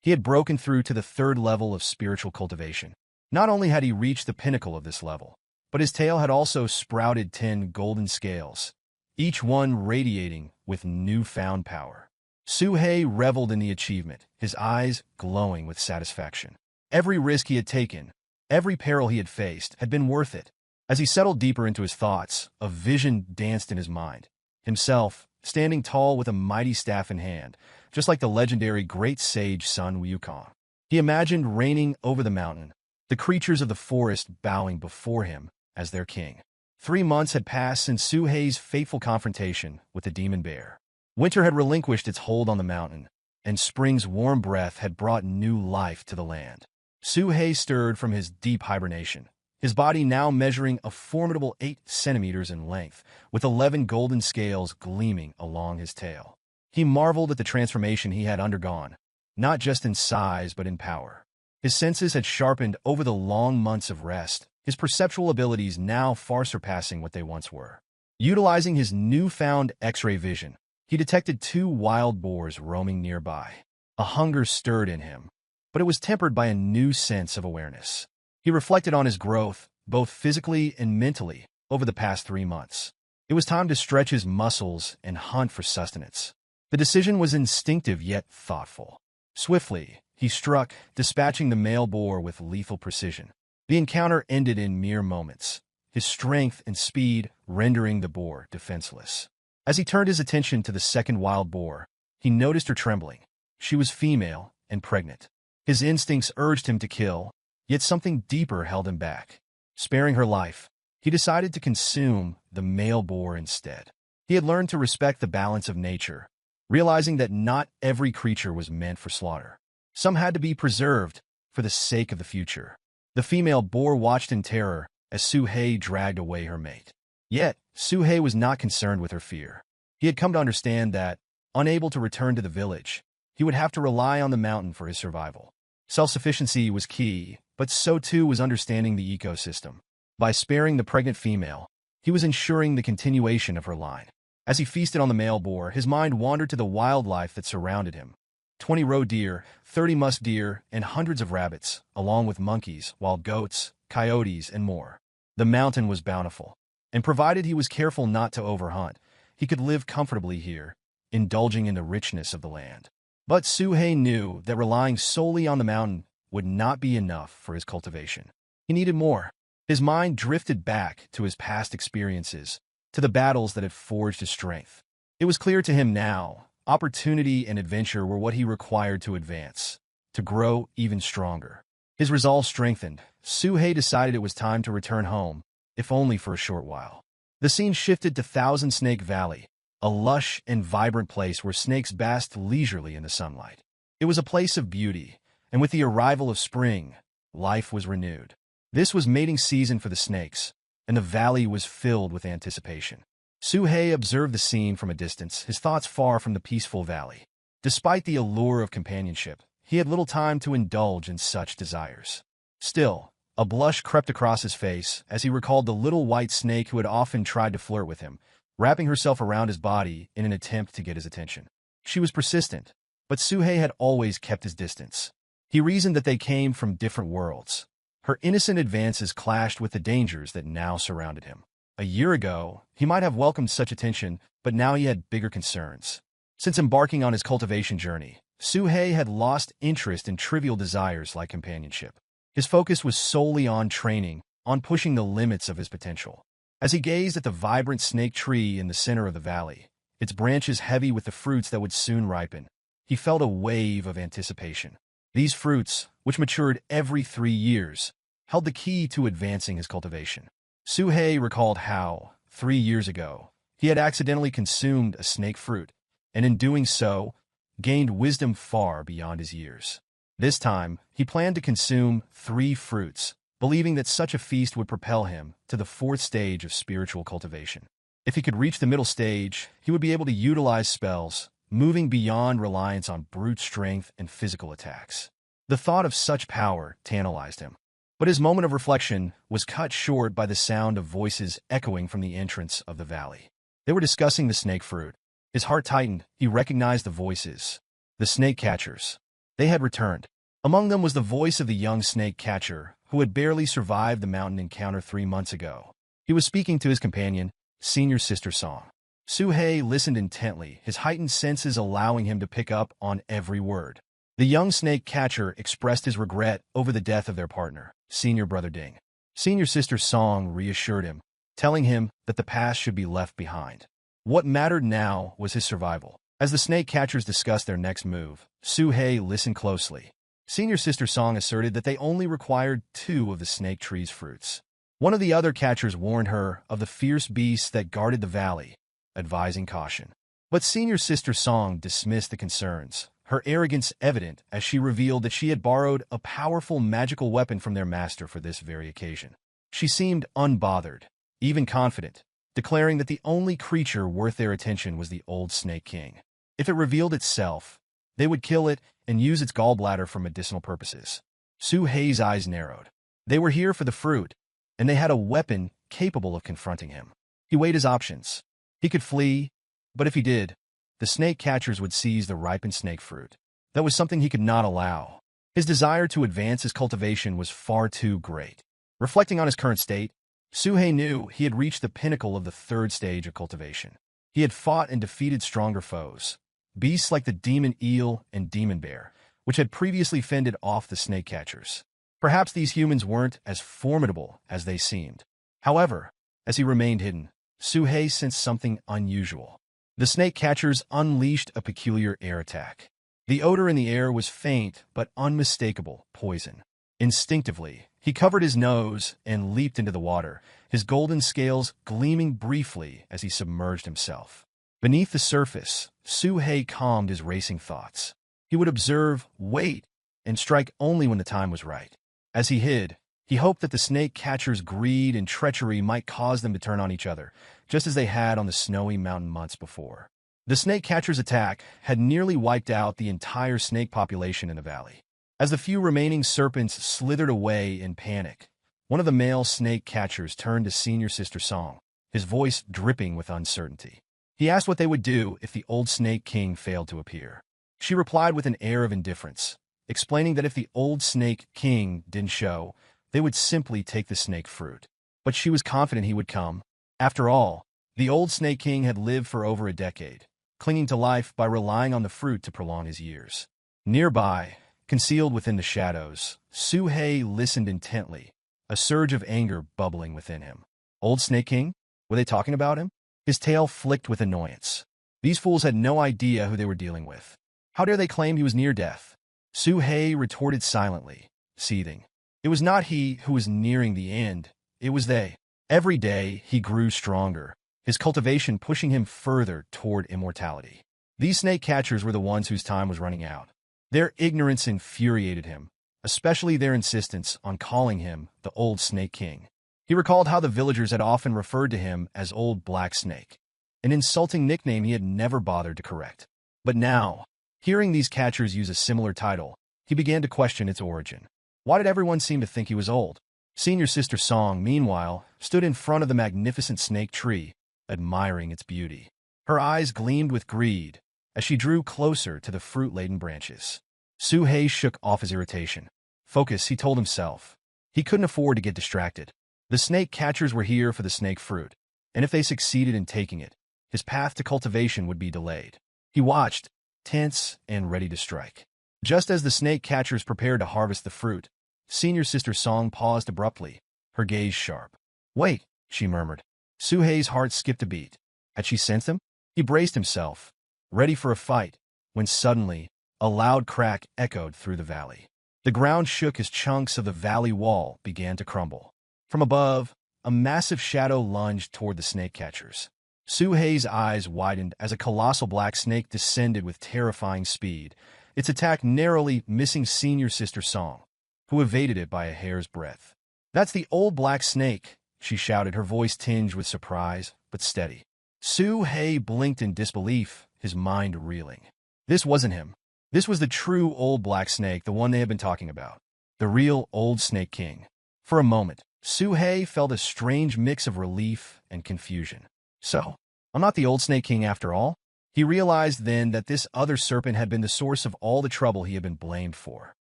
He had broken through to the third level of spiritual cultivation. Not only had he reached the pinnacle of this level, but his tail had also sprouted 10 golden scales, each one radiating with newfound power. Su-hei reveled in the achievement, his eyes glowing with satisfaction. Every risk he had taken, every peril he had faced, had been worth it. As he settled deeper into his thoughts, a vision danced in his mind. Himself, standing tall with a mighty staff in hand, just like the legendary great sage Sun Wukong. He imagined reigning over the mountain, the creatures of the forest bowing before him as their king. 3 months had passed since Su-hei's fateful confrontation with the demon bear. Winter had relinquished its hold on the mountain, and spring's warm breath had brought new life to the land. Su-hei stirred from his deep hibernation, his body now measuring a formidable 8 centimeters in length, with 11 golden scales gleaming along his tail. He marveled at the transformation he had undergone, not just in size but in power. His senses had sharpened over the long months of rest, his perceptual abilities now far surpassing what they once were. Utilizing his newfound X-ray vision, he detected 2 wild boars roaming nearby. A hunger stirred in him, but it was tempered by a new sense of awareness. He reflected on his growth, both physically and mentally, over the past 3 months. It was time to stretch his muscles and hunt for sustenance. The decision was instinctive yet thoughtful. Swiftly, he struck, dispatching the male boar with lethal precision. The encounter ended in mere moments, his strength and speed rendering the boar defenseless. As he turned his attention to the second wild boar, he noticed her trembling. She was female and pregnant. His instincts urged him to kill, yet something deeper held him back. Sparing her life, he decided to consume the male boar instead. He had learned to respect the balance of nature, realizing that not every creature was meant for slaughter. Some had to be preserved for the sake of the future. The female boar watched in terror as Su-hei dragged away her mate. Yet, Su-hei was not concerned with her fear. He had come to understand that, unable to return to the village, he would have to rely on the mountain for his survival. Self-sufficiency was key, but so too was understanding the ecosystem. By sparing the pregnant female, he was ensuring the continuation of her line. As he feasted on the male boar, his mind wandered to the wildlife that surrounded him. 20 roe deer, 30 musk deer, and hundreds of rabbits, along with monkeys, wild goats, coyotes, and more. The mountain was bountiful, and provided he was careful not to overhunt, he could live comfortably here, indulging in the richness of the land. But Suhei knew that relying solely on the mountain would not be enough for his cultivation. He needed more. His mind drifted back to his past experiences, to the battles that had forged his strength. It was clear to him now, opportunity and adventure were what he required to advance, to grow even stronger. His resolve strengthened. Suhei decided it was time to return home, if only for a short while. The scene shifted to Thousand Snake Valley, a lush and vibrant place where snakes basked leisurely in the sunlight. It was a place of beauty, and with the arrival of spring, life was renewed. This was mating season for the snakes, and the valley was filled with anticipation. Suhei observed the scene from a distance, his thoughts far from the peaceful valley. Despite the allure of companionship, he had little time to indulge in such desires. Still, a blush crept across his face as he recalled the little white snake who had often tried to flirt with him, wrapping herself around his body in an attempt to get his attention. She was persistent, but Suhei had always kept his distance. He reasoned that they came from different worlds. Her innocent advances clashed with the dangers that now surrounded him. A year ago, he might have welcomed such attention, but now he had bigger concerns. Since embarking on his cultivation journey, Suhei had lost interest in trivial desires like companionship. His focus was solely on training, on pushing the limits of his potential. As he gazed at the vibrant snake tree in the center of the valley, its branches heavy with the fruits that would soon ripen, he felt a wave of anticipation. These fruits, which matured every 3 years, held the key to advancing his cultivation. Suhei recalled how, 3 years ago, he had accidentally consumed a snake fruit, and in doing so, gained wisdom far beyond his years. This time, he planned to consume 3 fruits, believing that such a feast would propel him to the 4th stage of spiritual cultivation. If he could reach the middle stage, he would be able to utilize spells, moving beyond reliance on brute strength and physical attacks. The thought of such power tantalized him. But his moment of reflection was cut short by the sound of voices echoing from the entrance of the valley. They were discussing the snake fruit. His heart tightened. He recognized the voices. The snake catchers. They had returned. Among them was the voice of the young snake catcher, who had barely survived the mountain encounter 3 months ago. He was speaking to his companion, Senior Sister Song. Suhei listened intently, his heightened senses allowing him to pick up on every word. The young snake catcher expressed his regret over the death of their partner, Senior Brother Ding. Senior Sister Song reassured him, telling him that the past should be left behind. What mattered now was his survival. As the snake catchers discussed their next move, Suhei listened closely. Senior Sister Song asserted that they only required 2 of the snake tree's fruits. One of the other catchers warned her of the fierce beasts that guarded the valley, advising caution. But Senior Sister Song dismissed the concerns, her arrogance evident as she revealed that she had borrowed a powerful magical weapon from their master for this very occasion. She seemed unbothered, even confident, declaring that the only creature worth their attention was the old Snake King. If it revealed itself, they would kill it and use its gallbladder for medicinal purposes. Suhei's eyes narrowed. They were here for the fruit, and they had a weapon capable of confronting him. He weighed his options. He could flee, but if he did, the snake catchers would seize the ripened snake fruit. That was something he could not allow. His desire to advance his cultivation was far too great. Reflecting on his current state, Suhei knew he had reached the pinnacle of the 3rd stage of cultivation. He had fought and defeated stronger foes, beasts like the demon eel and demon bear, which had previously fended off the snake catchers. Perhaps these humans weren't as formidable as they seemed. However, as he remained hidden, Suhei sensed something unusual. The snake catchers unleashed a peculiar air attack. The odor in the air was faint but unmistakable poison. Instinctively, he covered his nose and leaped into the water, his golden scales gleaming briefly as he submerged himself. Beneath the surface, Suhei calmed his racing thoughts. He would observe, wait, and strike only when the time was right. As he hid, he hoped that the snake catchers' greed and treachery might cause them to turn on each other, just as they had on the snowy mountain months before. The snake catchers' attack had nearly wiped out the entire snake population in the valley. As the few remaining serpents slithered away in panic, one of the male snake catchers turned to Senior Sister Song, his voice dripping with uncertainty. He asked what they would do if the old Snake King failed to appear. She replied with an air of indifference, explaining that if the old Snake King didn't show, they would simply take the snake fruit. But she was confident he would come. After all, the old Snake King had lived for over a decade, clinging to life by relying on the fruit to prolong his years. Nearby, concealed within the shadows, Su-hei listened intently, a surge of anger bubbling within him. Old Snake King? Were they talking about him? His tail flicked with annoyance. These fools had no idea who they were dealing with. How dare they claim he was near death? Su-hei retorted silently, seething. It was not he who was nearing the end, it was they. Every day he grew stronger, his cultivation pushing him further toward immortality. These snake catchers were the ones whose time was running out. Their ignorance infuriated him, especially their insistence on calling him the Old Snake King. He recalled how the villagers had often referred to him as Old Black Snake, an insulting nickname he had never bothered to correct. But now, hearing these catchers use a similar title, he began to question its origin. Why did everyone seem to think he was old? Senior Sister Song, meanwhile, stood in front of the magnificent snake tree, admiring its beauty. Her eyes gleamed with greed as she drew closer to the fruit-laden branches. Su-hei shook off his irritation. Focus, he told himself. He couldn't afford to get distracted. The snake catchers were here for the snake fruit, and if they succeeded in taking it, his path to cultivation would be delayed. He watched, tense and ready to strike. Just as the snake catchers prepared to harvest the fruit, Senior Sister Song paused abruptly, her gaze sharp. Wait, she murmured. Su-hei's heart skipped a beat. Had she sensed him? He braced himself, ready for a fight, when suddenly, a loud crack echoed through the valley. The ground shook as chunks of the valley wall began to crumble. From above, a massive shadow lunged toward the snake catchers. Su-hei's eyes widened as a colossal black snake descended with terrifying speed, its attack narrowly missing Senior Sister Song, who evaded it by a hair's breadth. That's the old black snake, she shouted, her voice tinged with surprise, but steady. Su-hei blinked in disbelief, his mind reeling. This wasn't him. This was the true old black snake, the one they had been talking about. The real Old Snake King. For a moment, Su-hei felt a strange mix of relief and confusion. So, I'm not the Old Snake King after all? He realized then that this other serpent had been the source of all the trouble he had been blamed for.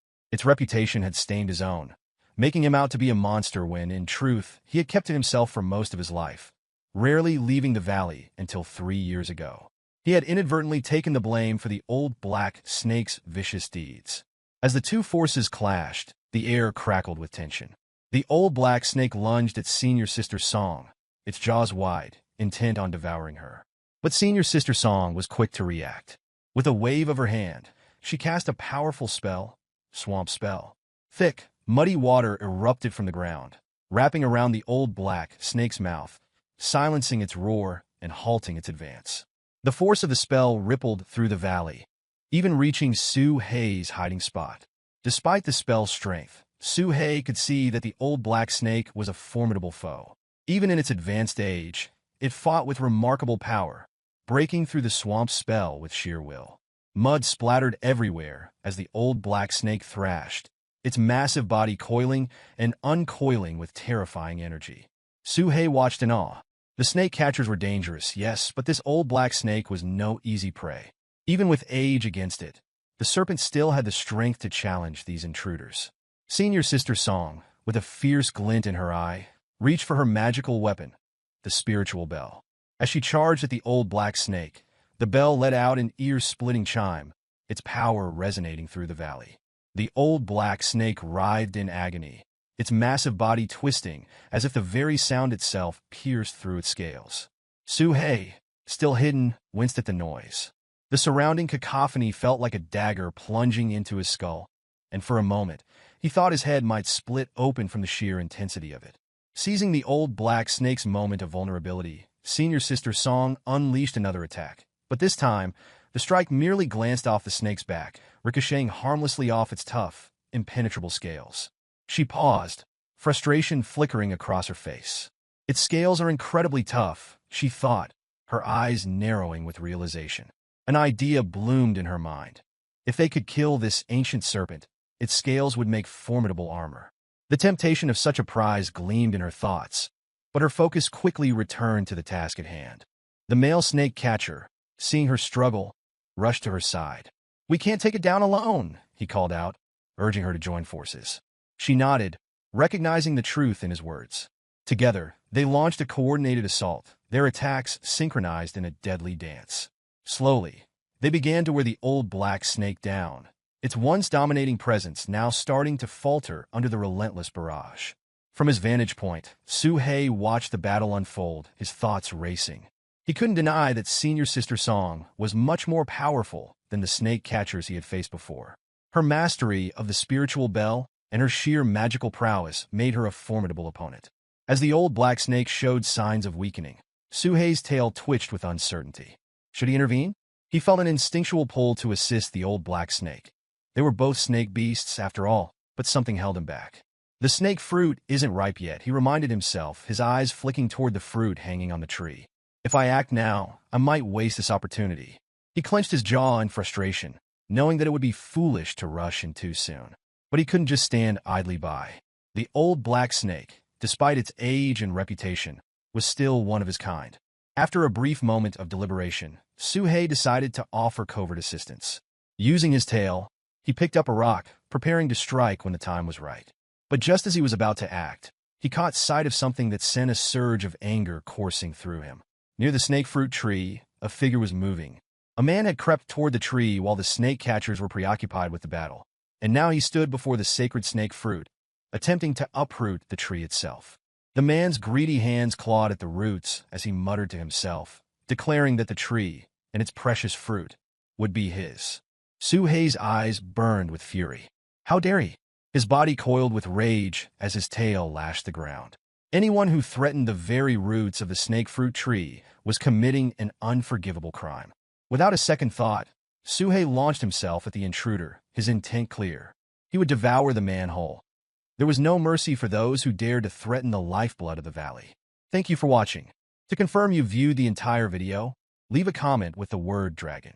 Its reputation had stained his own, making him out to be a monster when, in truth, he had kept to himself for most of his life, rarely leaving the valley until 3 years ago. He had inadvertently taken the blame for the old black snake's vicious deeds. As the two forces clashed, the air crackled with tension. The old black snake lunged at Senior Sister Song, its jaws wide, intent on devouring her. But Senior Sister Song was quick to react. With a wave of her hand, she cast a powerful spell, Swamp Spell. Thick, muddy water erupted from the ground, wrapping around the old black snake's mouth, silencing its roar and halting its advance. The force of the spell rippled through the valley, even reaching Su-hei's hiding spot. Despite the spell's strength, Su-hei could see that the old black snake was a formidable foe. Even in its advanced age, it fought with remarkable power, breaking through the swamp spell with sheer will. Mud splattered everywhere as the old black snake thrashed, its massive body coiling and uncoiling with terrifying energy. Su-hei watched in awe. The snake catchers were dangerous, yes, but this old black snake was no easy prey. Even with age against it, the serpent still had the strength to challenge these intruders. Senior Sister Song, with a fierce glint in her eye, reached for her magical weapon, the spiritual bell. As she charged at the old black snake, the bell let out an ear-splitting chime, its power resonating through the valley. The old black snake writhed in agony, its massive body twisting as if the very sound itself pierced through its scales. Su-hei, still hidden, winced at the noise. The surrounding cacophony felt like a dagger plunging into his skull, and for a moment, he thought his head might split open from the sheer intensity of it. Seizing the old black snake's moment of vulnerability, Senior Sister Song unleashed another attack. But this time, the strike merely glanced off the snake's back, ricocheting harmlessly off its tough, impenetrable scales. She paused, frustration flickering across her face. Its scales are incredibly tough, she thought, her eyes narrowing with realization. An idea bloomed in her mind. If they could kill this ancient serpent, its scales would make formidable armor. The temptation of such a prize gleamed in her thoughts, but her focus quickly returned to the task at hand. The male snake catcher, seeing her struggle, rushed to her side. "We can't take it down alone," he called out, urging her to join forces. She nodded, recognizing the truth in his words. Together, they launched a coordinated assault, their attacks synchronized in a deadly dance. Slowly, they began to wear the old black snake down, its once dominating presence now starting to falter under the relentless barrage. From his vantage point, Suhei watched the battle unfold, his thoughts racing. He couldn't deny that Senior Sister Song was much more powerful than the snake catchers he had faced before. Her mastery of the spiritual bell and her sheer magical prowess made her a formidable opponent. As the old black snake showed signs of weakening, Suhei's tail twitched with uncertainty. Should he intervene? He felt an instinctual pull to assist the old black snake. They were both snake beasts, after all, but something held him back. The snake fruit isn't ripe yet, he reminded himself, his eyes flicking toward the fruit hanging on the tree. If I act now, I might waste this opportunity. He clenched his jaw in frustration, knowing that it would be foolish to rush in too soon. But he couldn't just stand idly by. The old black snake, despite its age and reputation, was still one of his kind. After a brief moment of deliberation, Suhei decided to offer covert assistance. Using his tail, he picked up a rock, preparing to strike when the time was right. But just as he was about to act, he caught sight of something that sent a surge of anger coursing through him. Near the snake fruit tree, a figure was moving. A man had crept toward the tree while the snake catchers were preoccupied with the battle, and now he stood before the sacred snake fruit, attempting to uproot the tree itself. The man's greedy hands clawed at the roots as he muttered to himself, declaring that the tree and its precious fruit would be his. Suhei's eyes burned with fury. How dare he? His body coiled with rage as his tail lashed the ground. Anyone who threatened the very roots of the snake fruit tree was committing an unforgivable crime. Without a second thought, Suhei launched himself at the intruder, his intent clear. He would devour the man whole. There was no mercy for those who dared to threaten the lifeblood of the valley. Thank you for watching. To confirm you viewed the entire video, leave a comment with the word dragon.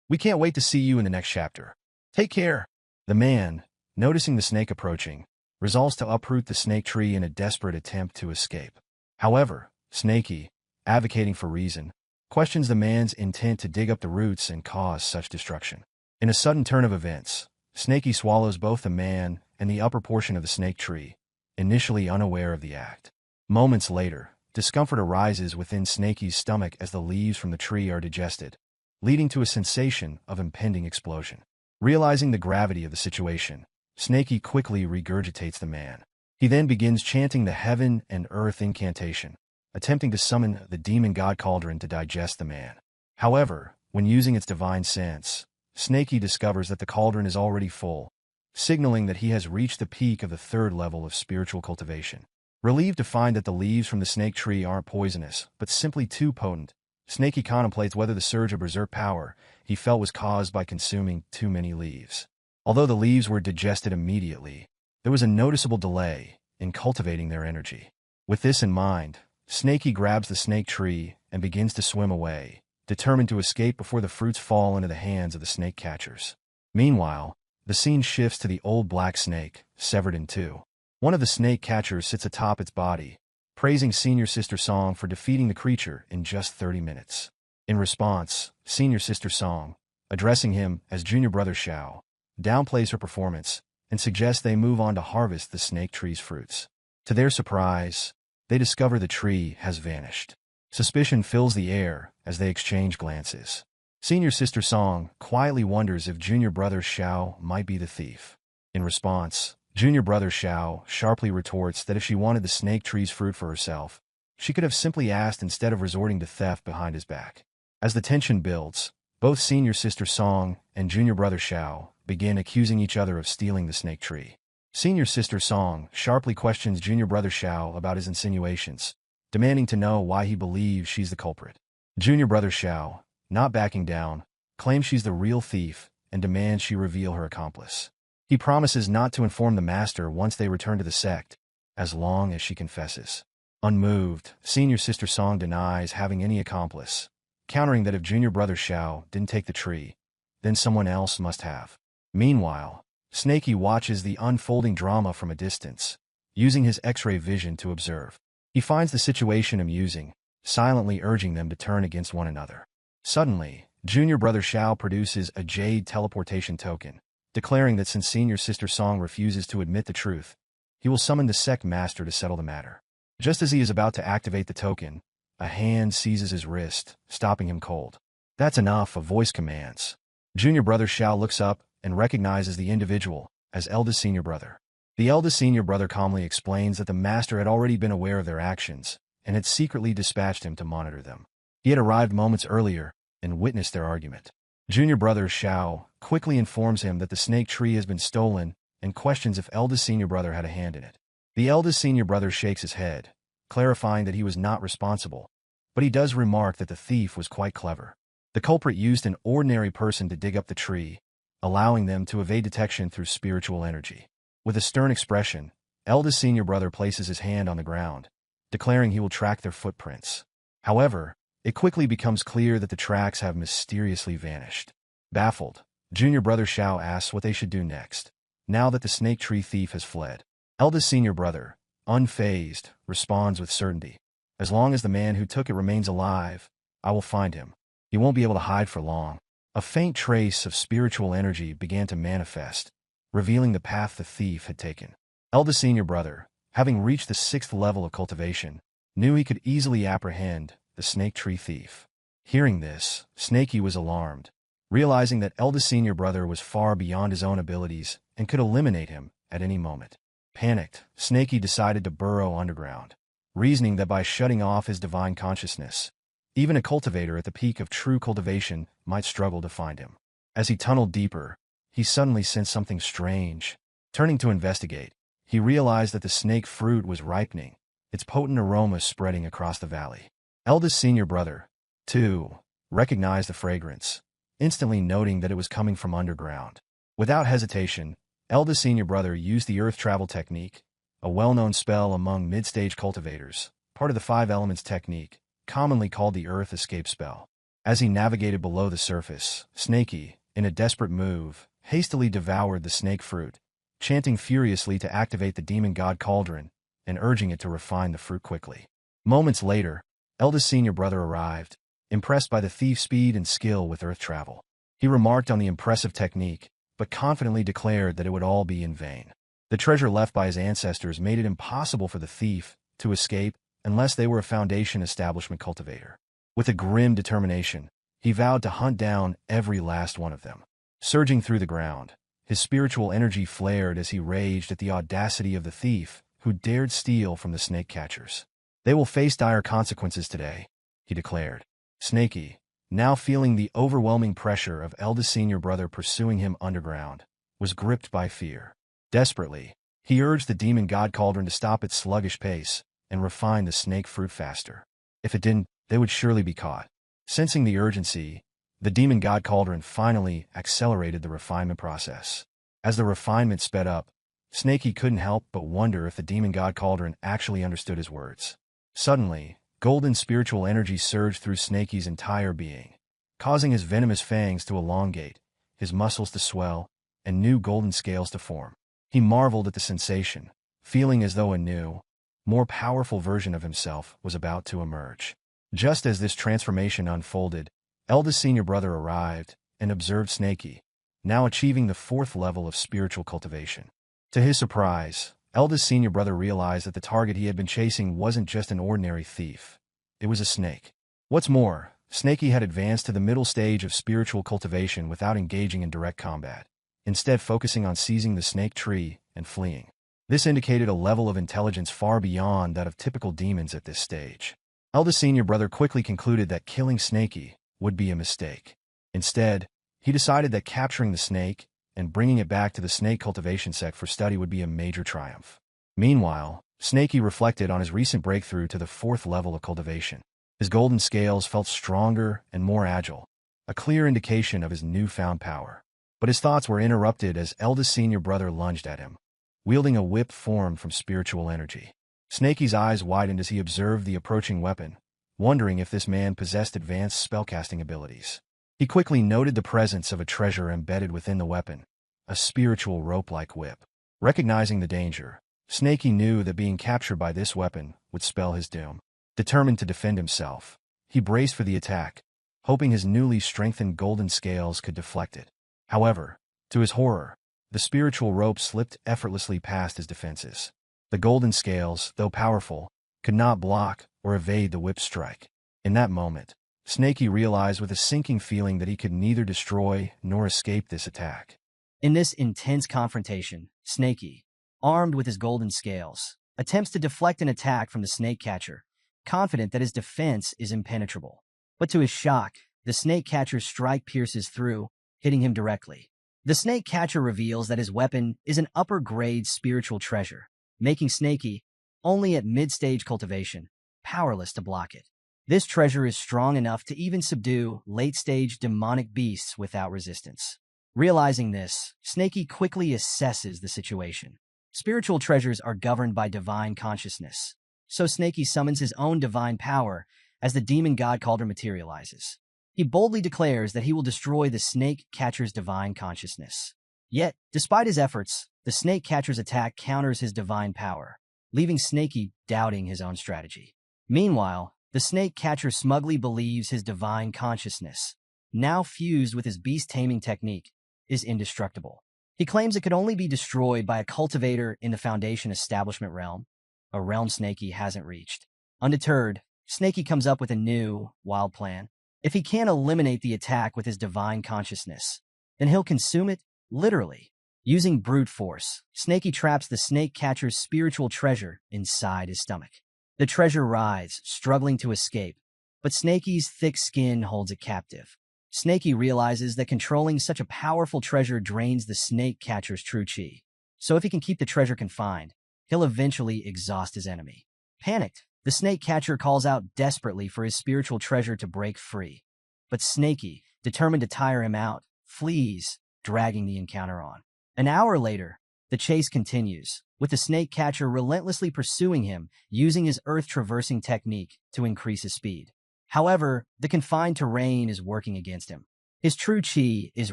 We can't wait to see you in the next chapter. Take care. The man, noticing the snake approaching, resolves to uproot the snake tree in a desperate attempt to escape. However, Snakey, advocating for reason, questions the man's intent to dig up the roots and cause such destruction. In a sudden turn of events, Snakey swallows both the man and the upper portion of the snake tree, initially unaware of the act. Moments later, discomfort arises within Snakey's stomach as the leaves from the tree are digested, leading to a sensation of impending explosion. Realizing the gravity of the situation, Snakey quickly regurgitates the man. He then begins chanting the heaven and earth incantation, attempting to summon the demon god cauldron to digest the man. However, when using its divine sense, Snakey discovers that the cauldron is already full, signaling that he has reached the peak of the third level of spiritual cultivation. Relieved to find that the leaves from the snake tree aren't poisonous, but simply too potent, Snakey contemplates whether the surge of berserk power he felt was caused by consuming too many leaves. Although the leaves were digested immediately, there was a noticeable delay in cultivating their energy. With this in mind, Snakey grabs the snake tree and begins to swim away, determined to escape before the fruits fall into the hands of the snake catchers. Meanwhile, the scene shifts to the old black snake, severed in two. One of the snake catchers sits atop its body, praising Senior Sister Song for defeating the creature in just 30 minutes. In response, Senior Sister Song, addressing him as Junior Brother Xiao, downplays her performance and suggests they move on to harvest the snake tree's fruits. To their surprise, they discover the tree has vanished. Suspicion fills the air as they exchange glances. Senior Sister Song quietly wonders if Junior Brother Xiao might be the thief. In response, Junior Brother Xiao sharply retorts that if she wanted the snake tree's fruit for herself, she could have simply asked instead of resorting to theft behind his back. As the tension builds, both Senior Sister Song and Junior Brother Xiao begin accusing each other of stealing the snake tree. Senior Sister Song sharply questions Junior Brother Xiao about his insinuations, demanding to know why he believes she's the culprit. Junior Brother Xiao, not backing down, claims she's the real thief and demands she reveal her accomplice. He promises not to inform the master once they return to the sect, as long as she confesses. Unmoved, Senior Sister Song denies having any accomplice, countering that if Junior Brother Xiao didn't take the tree, then someone else must have. Meanwhile, Snakey watches the unfolding drama from a distance, using his X-ray vision to observe. He finds the situation amusing, silently urging them to turn against one another. Suddenly, junior brother Xiao produces a jade teleportation token, declaring that since senior sister Song refuses to admit the truth, he will summon the sect master to settle the matter. Just as he is about to activate the token, a hand seizes his wrist, stopping him cold. "That's enough," a voice commands. Junior brother Xiao looks up and recognizes the individual as eldest senior brother. The eldest senior brother calmly explains that the master had already been aware of their actions and had secretly dispatched him to monitor them. He had arrived moments earlier and witnessed their argument. Junior brother Xiao quickly informs him that the snake tree has been stolen and questions if eldest senior brother had a hand in it. The eldest senior brother shakes his head, clarifying that he was not responsible, but he does remark that the thief was quite clever. The culprit used an ordinary person to dig up the tree, allowing them to evade detection through spiritual energy. With a stern expression, eldest senior brother places his hand on the ground, declaring he will track their footprints. However, it quickly becomes clear that the tracks have mysteriously vanished. Baffled, junior brother Xiao asks what they should do next, now that the snake tree thief has fled. Eldest senior brother, unfazed, responds with certainty. "As long as the man who took it remains alive, I will find him. He won't be able to hide for long." A faint trace of spiritual energy began to manifest, revealing the path the thief had taken. Eldest senior brother, having reached the 6th level of cultivation, knew he could easily apprehend the snake tree thief. Hearing this, Snakey was alarmed, realizing that eldest senior brother was far beyond his own abilities and could eliminate him at any moment. Panicked, Snakey decided to burrow underground, reasoning that by shutting off his divine consciousness, even a cultivator at the peak of true cultivation might struggle to find him. As he tunneled deeper, he suddenly sensed something strange. Turning to investigate, he realized that the snake fruit was ripening, its potent aroma spreading across the valley. Eldest senior brother, too, recognized the fragrance, instantly noting that it was coming from underground. Without hesitation, eldest senior brother used the earth travel technique, a well-known spell among mid-stage cultivators, part of the 5 elements technique, commonly called the earth escape spell. As he navigated below the surface, Snakey, in a desperate move, hastily devoured the snake fruit, chanting furiously to activate the demon god cauldron and urging it to refine the fruit quickly. Moments later, eldest senior brother arrived, impressed by the thief's speed and skill with earth travel. He remarked on the impressive technique, but confidently declared that it would all be in vain. The treasure left by his ancestors made it impossible for the thief to escape unless they were a foundation establishment cultivator. With a grim determination, he vowed to hunt down every last one of them. Surging through the ground, his spiritual energy flared as he raged at the audacity of the thief who dared steal from the snake catchers. "They will face dire consequences today," he declared. Snakey, now feeling the overwhelming pressure of eldest senior brother pursuing him underground, was gripped by fear. Desperately, he urged the demon god cauldron to stop its sluggish pace and refine the snake fruit faster. If it didn't, they would surely be caught. Sensing the urgency, the demon god cauldron finally accelerated the refinement process. As the refinement sped up, Snakey couldn't help but wonder if the demon god cauldron actually understood his words. Suddenly, golden spiritual energy surged through Snakey's entire being, causing his venomous fangs to elongate, his muscles to swell, and new golden scales to form. He marveled at the sensation, feeling as though a new, more powerful version of himself was about to emerge. Just as this transformation unfolded, eldest senior brother arrived and observed Snakey, now achieving the 4th level of spiritual cultivation. To his surprise, eldest senior brother realized that the target he had been chasing wasn't just an ordinary thief. It was a snake. What's more, Snakey had advanced to the middle stage of spiritual cultivation without engaging in direct combat, instead focusing on seizing the snake tree and fleeing. This indicated a level of intelligence far beyond that of typical demons at this stage. Eldest senior brother quickly concluded that killing Snakey would be a mistake. Instead, he decided that capturing the snake and bringing it back to the snake cultivation sect for study would be a major triumph. Meanwhile, Snakey reflected on his recent breakthrough to the 4th level of cultivation. His golden scales felt stronger and more agile, a clear indication of his newfound power. But his thoughts were interrupted as eldest senior brother lunged at him, wielding a whip formed from spiritual energy. Snakey's eyes widened as he observed the approaching weapon, wondering if this man possessed advanced spellcasting abilities. He quickly noted the presence of a treasure embedded within the weapon, a spiritual rope-like whip. Recognizing the danger, Snakey knew that being captured by this weapon would spell his doom. Determined to defend himself, he braced for the attack, hoping his newly strengthened golden scales could deflect it. However, to his horror, the spiritual rope slipped effortlessly past his defenses. The golden scales, though powerful, could not block or evade the whip strike. In that moment, Snakey realized with a sinking feeling that he could neither destroy nor escape this attack. In this intense confrontation, Snakey, armed with his golden scales, attempts to deflect an attack from the snake catcher, confident that his defense is impenetrable. But to his shock, the snake catcher's strike pierces through, hitting him directly. The snake catcher reveals that his weapon is an upper-grade spiritual treasure, making Snakey, only at mid-stage cultivation, powerless to block it. This treasure is strong enough to even subdue late-stage demonic beasts without resistance. Realizing this, Snakey quickly assesses the situation. Spiritual treasures are governed by divine consciousness, so Snakey summons his own divine power as the demon god cauldron materializes. He boldly declares that he will destroy the snake catcher's divine consciousness. Yet, despite his efforts, the snake catcher's attack counters his divine power, leaving Snakey doubting his own strategy. Meanwhile, the snake catcher smugly believes his divine consciousness, now fused with his beast-taming technique, is indestructible. He claims it could only be destroyed by a cultivator in the Foundation Establishment realm, a realm Snakey hasn't reached. Undeterred, Snakey comes up with a new, wild plan. If he can't eliminate the attack with his divine consciousness, then he'll consume it, literally. Using brute force, Snakey traps the snake catcher's spiritual treasure inside his stomach. The treasure writhes, struggling to escape, but Snakey's thick skin holds it captive. Snakey realizes that controlling such a powerful treasure drains the snake catcher's true chi. So if he can keep the treasure confined, he'll eventually exhaust his enemy. Panicked, the snake catcher calls out desperately for his spiritual treasure to break free. But Snakey, determined to tire him out, flees, dragging the encounter on. An hour later, the chase continues, with the snake catcher relentlessly pursuing him, using his earth-traversing technique to increase his speed. However, the confined terrain is working against him. His true chi is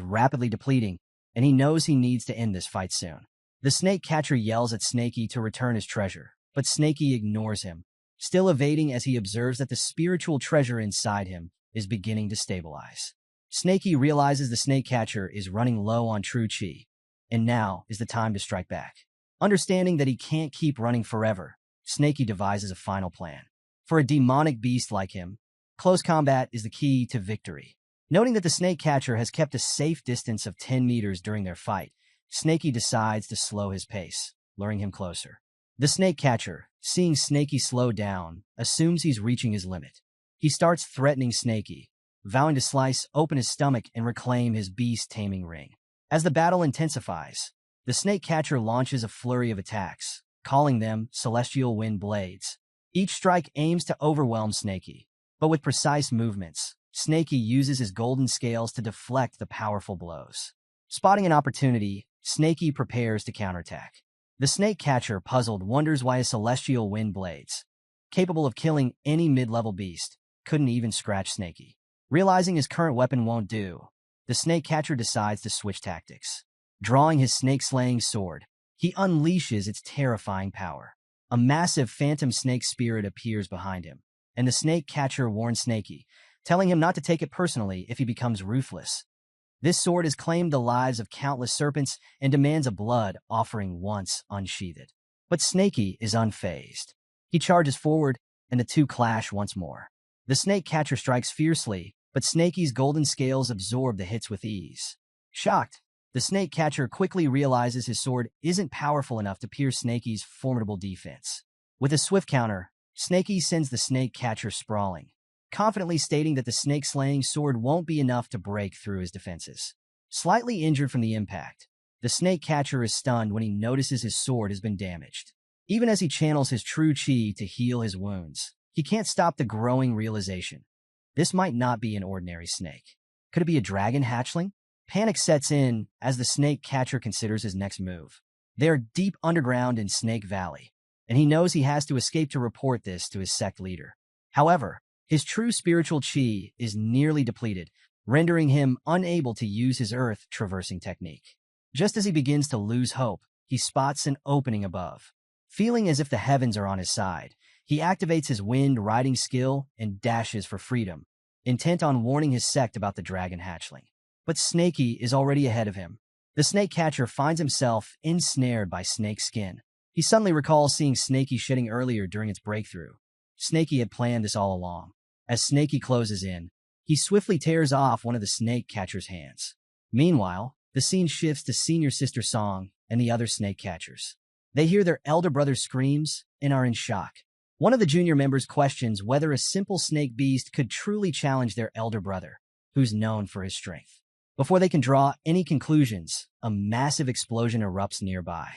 rapidly depleting, and he knows he needs to end this fight soon. The snake catcher yells at Snakey to return his treasure, but Snakey ignores him, still evading as he observes that the spiritual treasure inside him is beginning to stabilize. Snakey realizes the snake catcher is running low on true chi, and now is the time to strike back. Understanding that he can't keep running forever, Snakey devises a final plan. For a demonic beast like him, close combat is the key to victory. Noting that the snake catcher has kept a safe distance of 10 meters during their fight, Snakey decides to slow his pace, luring him closer. The snake catcher, seeing Snakey slow down, assumes he's reaching his limit. He starts threatening Snakey, vowing to slice open his stomach and reclaim his beast-taming ring. As the battle intensifies, the snake catcher launches a flurry of attacks, calling them celestial wind blades. Each strike aims to overwhelm Snakey, but with precise movements, Snakey uses his golden scales to deflect the powerful blows. Spotting an opportunity, Snakey prepares to counterattack. The snake catcher, puzzled, wonders why his celestial wind blades, capable of killing any mid-level beast, couldn't even scratch Snakey. Realizing his current weapon won't do, the snake catcher decides to switch tactics. Drawing his snake-slaying sword, he unleashes its terrifying power. A massive phantom snake spirit appears behind him, and the snake catcher warns Snakey, telling him not to take it personally if he becomes ruthless. This sword has claimed the lives of countless serpents and demands a blood offering once unsheathed. But Snakey is unfazed. He charges forward, and the two clash once more. The snake catcher strikes fiercely, but Snakey's golden scales absorb the hits with ease. Shocked, the snake catcher quickly realizes his sword isn't powerful enough to pierce Snakey's formidable defense. With a swift counter, Snakey sends the snake catcher sprawling, confidently stating that the snake-slaying sword won't be enough to break through his defenses. Slightly injured from the impact, the snake catcher is stunned when he notices his sword has been damaged. Even as he channels his true chi to heal his wounds, he can't stop the growing realization. This might not be an ordinary snake. Could it be a dragon hatchling? Panic sets in as the snake catcher considers his next move. They are deep underground in Snake Valley, and he knows he has to escape to report this to his sect leader. However, his true spiritual chi is nearly depleted, rendering him unable to use his earth-traversing technique. Just as he begins to lose hope, he spots an opening above. Feeling as if the heavens are on his side, he activates his wind-riding skill and dashes for freedom, intent on warning his sect about the dragon hatchling. But Snakey is already ahead of him. The snake catcher finds himself ensnared by snake skin. He suddenly recalls seeing Snakey shedding earlier during its breakthrough. Snakey had planned this all along. As Snakey closes in, he swiftly tears off one of the snake catcher's hands. Meanwhile, the scene shifts to Senior Sister Song and the other snake catchers. They hear their elder brother's screams and are in shock. One of the junior members questions whether a simple snake beast could truly challenge their elder brother, who's known for his strength. Before they can draw any conclusions, a massive explosion erupts nearby.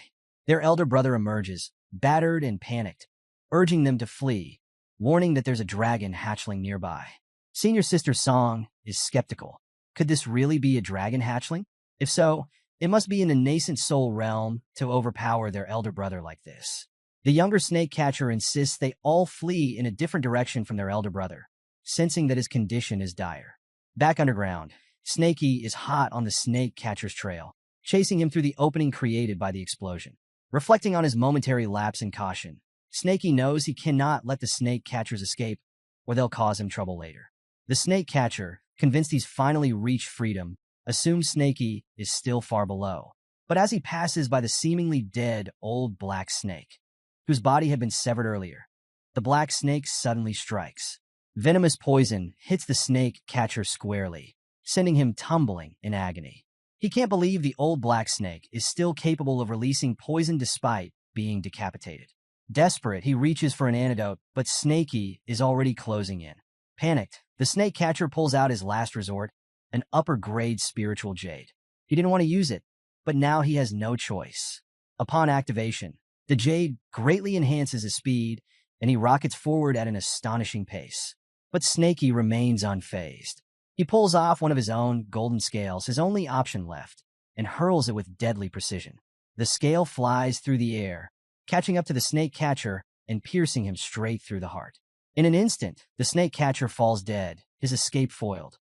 Their elder brother emerges, battered and panicked, urging them to flee, warning that there's a dragon hatchling nearby. Senior Sister Song is skeptical. Could this really be a dragon hatchling? If so, it must be in a nascent soul realm to overpower their elder brother like this. The younger snake catcher insists they all flee in a different direction from their elder brother, sensing that his condition is dire. Back underground, Snakey is hot on the snake catcher's trail, chasing him through the opening created by the explosion. Reflecting on his momentary lapse in caution, Snakey knows he cannot let the snake catchers escape, or they'll cause him trouble later. The snake catcher, convinced he's finally reached freedom, assumes Snakey is still far below. But as he passes by the seemingly dead old black snake, whose body had been severed earlier, the black snake suddenly strikes. Venomous poison hits the snake catcher squarely, sending him tumbling in agony. He can't believe the old black snake is still capable of releasing poison despite being decapitated. Desperate, he reaches for an antidote, but Snakey is already closing in. Panicked, the snake catcher pulls out his last resort, an upper-grade spiritual jade. He didn't want to use it, but now he has no choice. Upon activation, the jade greatly enhances his speed, and he rockets forward at an astonishing pace. But Snakey remains unfazed. He pulls off one of his own golden scales, his only option left, and hurls it with deadly precision. The scale flies through the air, catching up to the snake catcher and piercing him straight through the heart. In an instant, the snake catcher falls dead, his escape foiled.